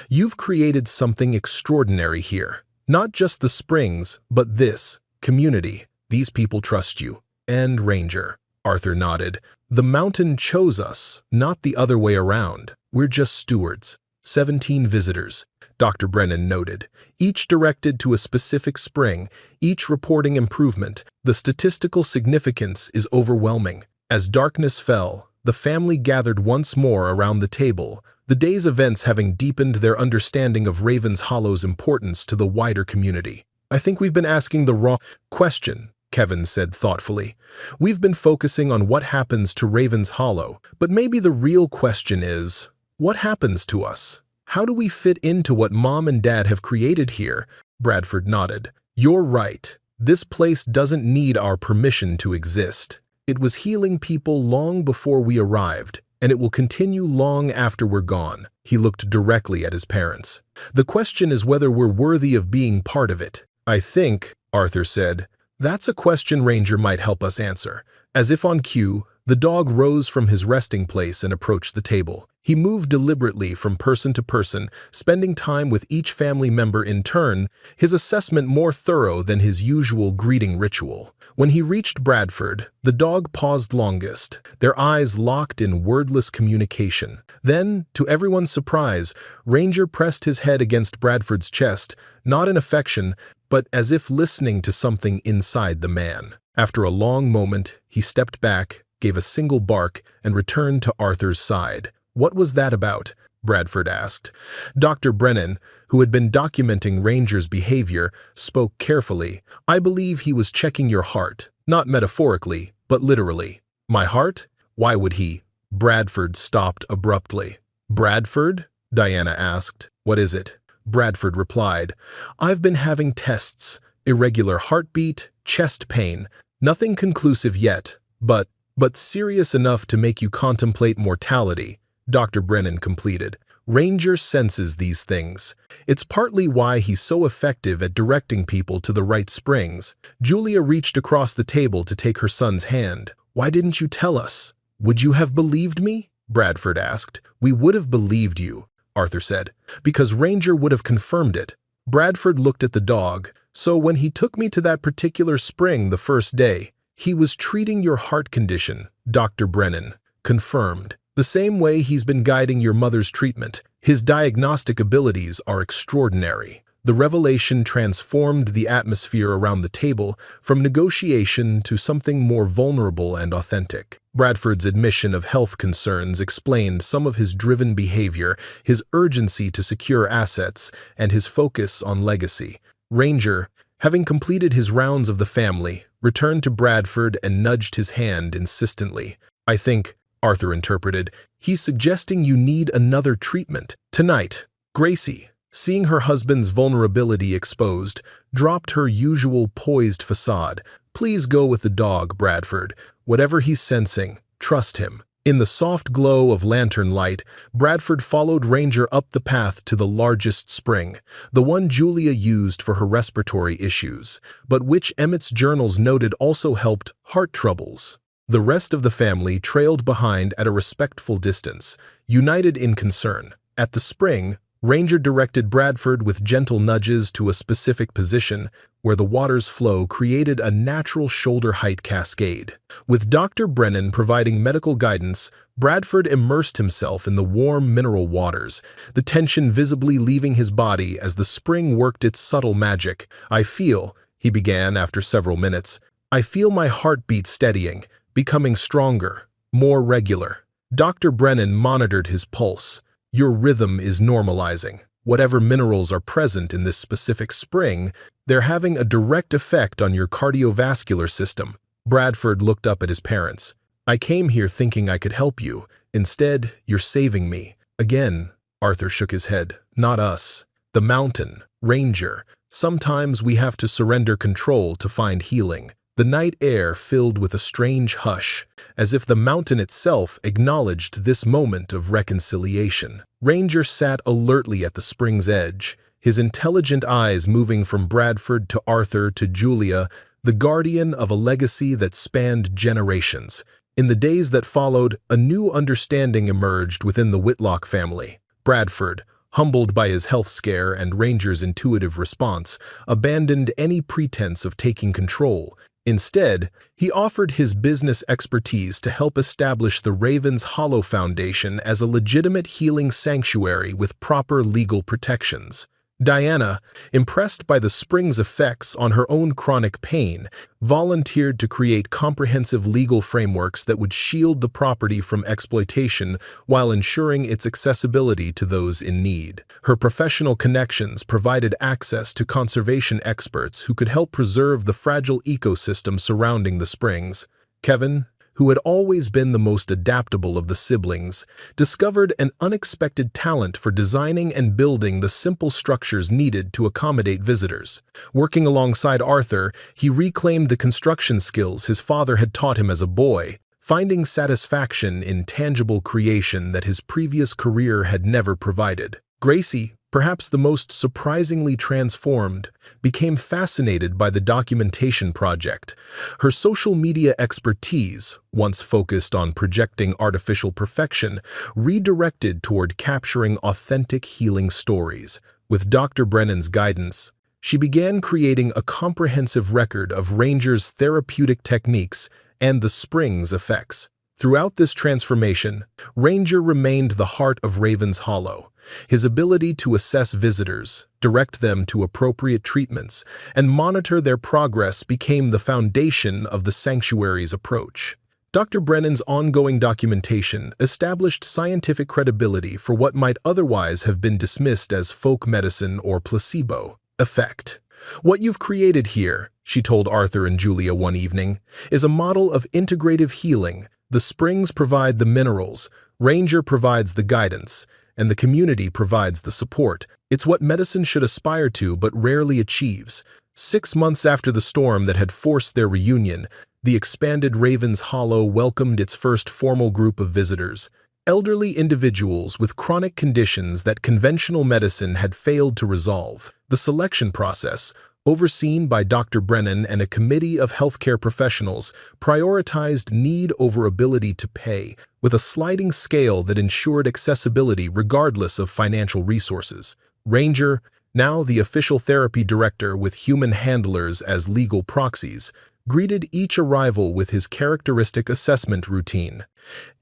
"You've created something extraordinary here. Not just the springs, but this community. These people trust you." "And Ranger," Arthur nodded. "The mountain chose us, not the other way around. We're just stewards." 17 visitors, Dr. Brennan noted, each directed to a specific spring, each reporting improvement. The statistical significance is overwhelming. As darkness fell, the family gathered once more around the table, the day's events having deepened their understanding of Ravens Hollow's importance to the wider community. "I think we've been asking the wrong question," Kevin said thoughtfully. "We've been focusing on what happens to Ravens Hollow, but maybe the real question is, what happens to us? How do we fit into what Mom and Dad have created here?" Bradford nodded. "You're right. This place doesn't need our permission to exist. It was healing people long before we arrived, and it will continue long after we're gone." He looked directly at his parents. "The question is whether we're worthy of being part of it." "I think," Arthur said, "that's a question Ranger might help us answer." As if on cue, the dog rose from his resting place and approached the table. He moved deliberately from person to person, spending time with each family member in turn, his assessment more thorough than his usual greeting ritual. When he reached Bradford, the dog paused longest, their eyes locked in wordless communication. Then, to everyone's surprise, Ranger pressed his head against Bradford's chest, not in affection, but as if listening to something inside the man. After a long moment, he stepped back, gave a single bark, and returned to Arthur's side. "What was that about?" Bradford asked. Dr. Brennan, who had been documenting Ranger's behavior, spoke carefully. "I believe he was checking your heart, not metaphorically, but literally." "My heart? Why would he?" Bradford stopped abruptly. "Bradford?" Diana asked. "What is it?" Bradford replied, "I've been having tests, irregular heartbeat, chest pain, nothing conclusive yet, but serious enough to make you contemplate mortality." Dr. Brennan completed. "Ranger senses these things. It's partly why he's so effective at directing people to the right springs." Julia reached across the table to take her son's hand. "Why didn't you tell us?" "Would you have believed me?" Bradford asked. "We would have believed you," Arthur said, "because Ranger would have confirmed it." Bradford looked at the dog. "So when he took me to that particular spring the first day, he was treating your heart condition," Dr. Brennan confirmed. "The same way he's been guiding your mother's treatment. His diagnostic abilities are extraordinary." The revelation transformed the atmosphere around the table from negotiation to something more vulnerable and authentic. Bradford's admission of health concerns explained some of his driven behavior, his urgency to secure assets, and his focus on legacy. Ranger, having completed his rounds of the family, returned to Bradford and nudged his hand insistently. "I think," Arthur interpreted, "he's suggesting you need another treatment. Tonight." Gracie, seeing her husband's vulnerability exposed, dropped her usual poised facade. "Please go with the dog, Bradford. Whatever he's sensing, trust him." In the soft glow of lantern light, Bradford followed Ranger up the path to the largest spring, the one Julia used for her respiratory issues, but which Emmett's journals noted also helped heart troubles. The rest of the family trailed behind at a respectful distance, united in concern. At the spring, Ranger directed Bradford with gentle nudges to a specific position where the water's flow created a natural shoulder-height cascade. With Dr. Brennan providing medical guidance, Bradford immersed himself in the warm mineral waters, the tension visibly leaving his body as the spring worked its subtle magic. "I feel," he began after several minutes, "I feel my heartbeat steadying, becoming stronger, more regular." Dr. Brennan monitored his pulse. "Your rhythm is normalizing. Whatever minerals are present in this specific spring, they're having a direct effect on your cardiovascular system." Bradford looked up at his parents. "I came here thinking I could help you. Instead, you're saving me." "Again," Arthur shook his head. "Not us. The mountain, Ranger. Sometimes we have to surrender control to find healing." The night air filled with a strange hush, as if the mountain itself acknowledged this moment of reconciliation. Ranger sat alertly at the spring's edge, his intelligent eyes moving from Bradford to Arthur to Julia, the guardian of a legacy that spanned generations. In the days that followed, a new understanding emerged within the Whitlock family. Bradford, humbled by his health scare and Ranger's intuitive response, abandoned any pretense of taking control. Instead, he offered his business expertise to help establish the Ravens Hollow Foundation as a legitimate healing sanctuary with proper legal protections. Diana, impressed by the spring's effects on her own chronic pain, volunteered to create comprehensive legal frameworks that would shield the property from exploitation while ensuring its accessibility to those in need. Her professional connections provided access to conservation experts who could help preserve the fragile ecosystem surrounding the springs. Kevin, who had always been the most adaptable of the siblings, discovered an unexpected talent for designing and building the simple structures needed to accommodate visitors. Working alongside Arthur, he reclaimed the construction skills his father had taught him as a boy, finding satisfaction in tangible creation that his previous career had never provided. Gracie, perhaps the most surprisingly transformed, became fascinated by the documentation project. Her social media expertise, once focused on projecting artificial perfection, redirected toward capturing authentic healing stories. With Dr. Brennan's guidance, she began creating a comprehensive record of Ranger's therapeutic techniques and the spring's effects. Throughout this transformation, Ranger remained the heart of Ravens Hollow. His ability to assess visitors, direct them to appropriate treatments, and monitor their progress became the foundation of the sanctuary's approach. Dr. Brennan's ongoing documentation established scientific credibility for what might otherwise have been dismissed as folk medicine or placebo effect. "What you've created here," she told Arthur and Julia one evening, "is a model of integrative healing. The springs provide the minerals, Ranger provides the guidance, and the community provides the support. It's what medicine should aspire to but rarely achieves." 6 months after the storm that had forced their reunion, the expanded Ravens Hollow welcomed its first formal group of visitors. Elderly individuals with chronic conditions that conventional medicine had failed to resolve. The selection process, overseen by Dr. Brennan and a committee of healthcare professionals, prioritized need over ability to pay, with a sliding scale that ensured accessibility regardless of financial resources. Ranger, now the official therapy director with human handlers as legal proxies, greeted each arrival with his characteristic assessment routine.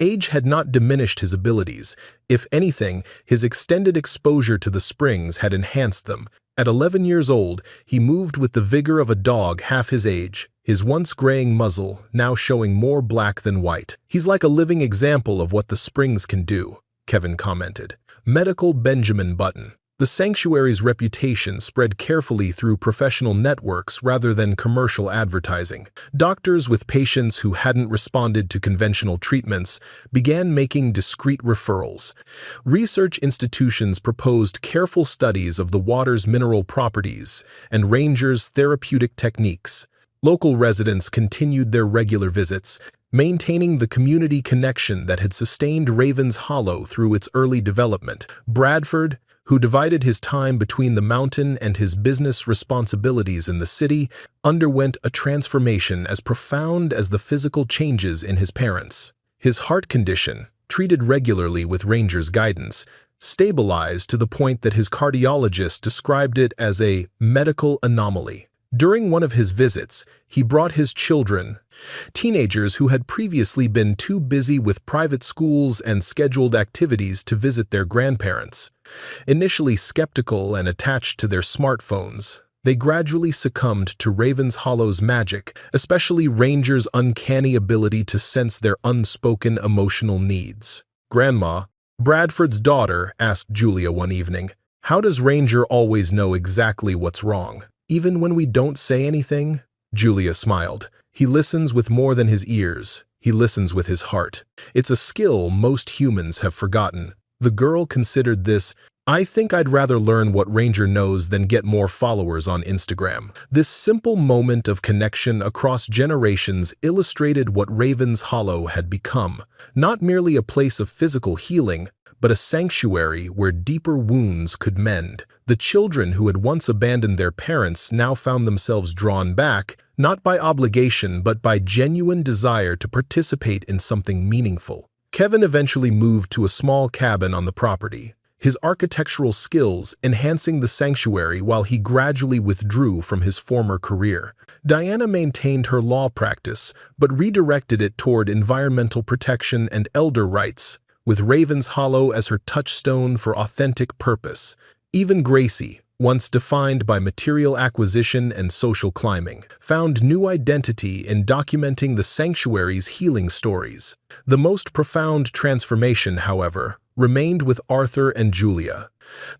Age had not diminished his abilities. If anything, his extended exposure to the springs had enhanced them. At 11 years old, he moved with the vigor of a dog half his age, his once graying muzzle now showing more black than white. "He's like a living example of what the springs can do," Kevin commented. Medical Benjamin Button. The sanctuary's reputation spread carefully through professional networks rather than commercial advertising. Doctors with patients who hadn't responded to conventional treatments began making discreet referrals. Research institutions proposed careful studies of the water's mineral properties and Ranger's therapeutic techniques. Local residents continued their regular visits, maintaining the community connection that had sustained Ravens Hollow through its early development. Bradford, who divided his time between the mountain and his business responsibilities in the city, underwent a transformation as profound as the physical changes in his parents. His heart condition, treated regularly with Ranger's guidance, stabilized to the point that his cardiologist described it as a medical anomaly. During one of his visits, he brought his children, teenagers who had previously been too busy with private schools and scheduled activities to visit their grandparents. Initially skeptical and attached to their smartphones, they gradually succumbed to Ravens Hollow's magic, especially Ranger's uncanny ability to sense their unspoken emotional needs. "Grandma," Bradford's daughter asked Julia one evening, "how does Ranger always know exactly what's wrong? Even when we don't say anything?" Julia smiled. "He listens with more than his ears. He listens with his heart. It's a skill most humans have forgotten." The girl considered this. "I think I'd rather learn what Ranger knows than get more followers on Instagram." This simple moment of connection across generations illustrated what Ravens Hollow had become. Not merely a place of physical healing, but a sanctuary where deeper wounds could mend. The children who had once abandoned their parents now found themselves drawn back, not by obligation but by genuine desire to participate in something meaningful. Kevin eventually moved to a small cabin on the property, his architectural skills enhancing the sanctuary while he gradually withdrew from his former career. Diana maintained her law practice, but redirected it toward environmental protection and elder rights, with Ravens Hollow as her touchstone for authentic purpose. Even Gracie, once defined by material acquisition and social climbing, found new identity in documenting the sanctuary's healing stories. The most profound transformation, however, remained with Arthur and Julia.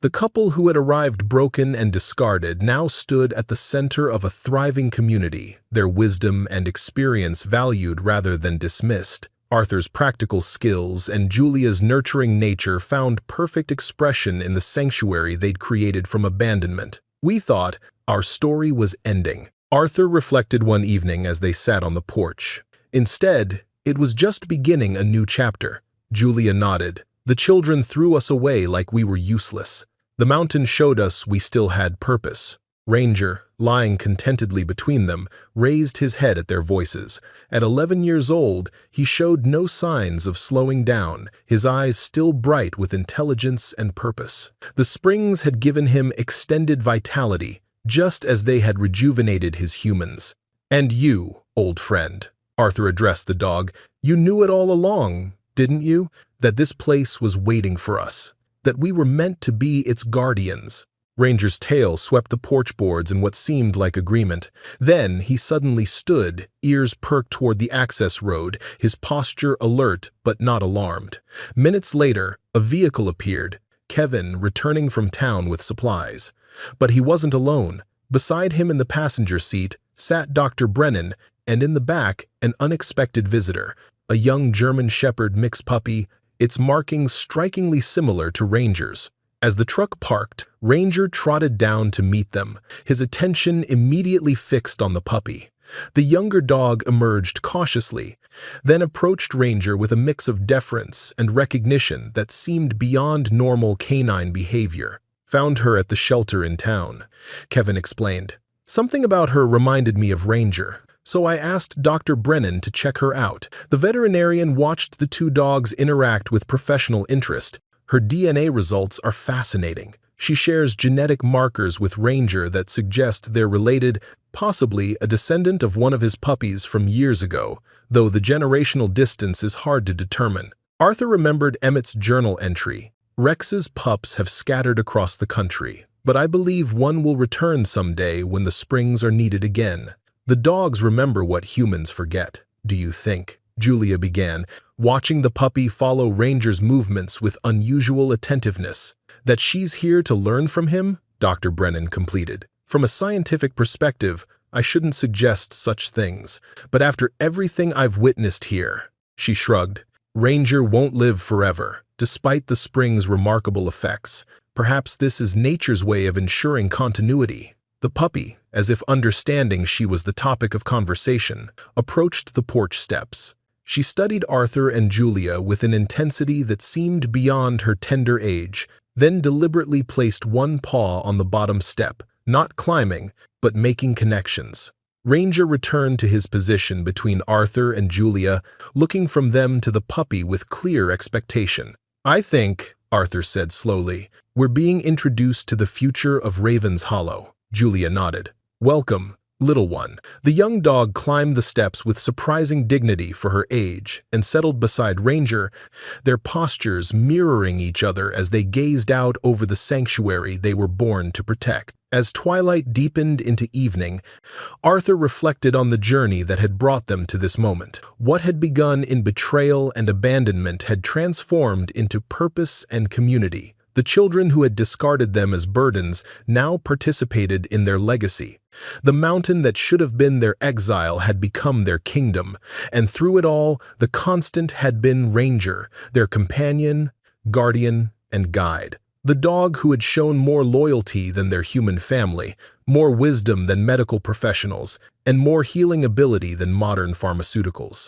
The couple who had arrived broken and discarded now stood at the center of a thriving community, their wisdom and experience valued rather than dismissed. Arthur's practical skills and Julia's nurturing nature found perfect expression in the sanctuary they'd created from abandonment. We thought our story was ending, Arthur reflected one evening as they sat on the porch. Instead, it was just beginning a new chapter. Julia nodded. The children threw us away like we were useless. The mountain showed us we still had purpose. Ranger, lying contentedly between them, raised his head at their voices. At 11 years old, he showed no signs of slowing down, his eyes still bright with intelligence and purpose. The springs had given him extended vitality, just as they had rejuvenated his humans. "And you, old friend," Arthur addressed the dog, "you knew it all along, didn't you? That this place was waiting for us, that we were meant to be its guardians." Ranger's tail swept the porch boards in what seemed like agreement. Then he suddenly stood, ears perked toward the access road, his posture alert but not alarmed. Minutes later, a vehicle appeared, Kevin returning from town with supplies. But he wasn't alone. Beside him in the passenger seat sat Dr. Brennan, and in the back, an unexpected visitor, a young German Shepherd mixed puppy, its markings strikingly similar to Ranger's. As the truck parked, Ranger trotted down to meet them, his attention immediately fixed on the puppy. The younger dog emerged cautiously, then approached Ranger with a mix of deference and recognition that seemed beyond normal canine behavior. "Found her at the shelter in town," Kevin explained. "Something about her reminded me of Ranger, so I asked Dr. Brennan to check her out." The veterinarian watched the two dogs interact with professional interest. "Her DNA results are fascinating. She shares genetic markers with Ranger that suggest they're related, possibly a descendant of one of his puppies from years ago, though the generational distance is hard to determine." Arthur remembered Emmett's journal entry. "Rex's pups have scattered across the country, but I believe one will return someday when the springs are needed again. The dogs remember what humans forget, do you think?" Julia began, watching the puppy follow Ranger's movements with unusual attentiveness. "That she's here to learn from him?" Dr. Brennan completed. "From a scientific perspective, I shouldn't suggest such things, but after everything I've witnessed here," she shrugged, "Ranger won't live forever, despite the spring's remarkable effects. Perhaps this is nature's way of ensuring continuity." The puppy, as if understanding she was the topic of conversation, approached the porch steps. She studied Arthur and Julia with an intensity that seemed beyond her tender age, then deliberately placed one paw on the bottom step, not climbing, but making connections. Ranger returned to his position between Arthur and Julia, looking from them to the puppy with clear expectation. "I think," Arthur said slowly, "we're being introduced to the future of Ravens Hollow." Julia nodded. "Welcome, little one." The young dog climbed the steps with surprising dignity for her age and settled beside Ranger, their postures mirroring each other as they gazed out over the sanctuary they were born to protect. As twilight deepened into evening, Arthur reflected on the journey that had brought them to this moment. What had begun in betrayal and abandonment had transformed into purpose and community. The children who had discarded them as burdens now participated in their legacy. The mountain that should have been their exile had become their kingdom, and through it all, the constant had been Ranger, their companion, guardian, and guide. The dog who had shown more loyalty than their human family, more wisdom than medical professionals, and more healing ability than modern pharmaceuticals.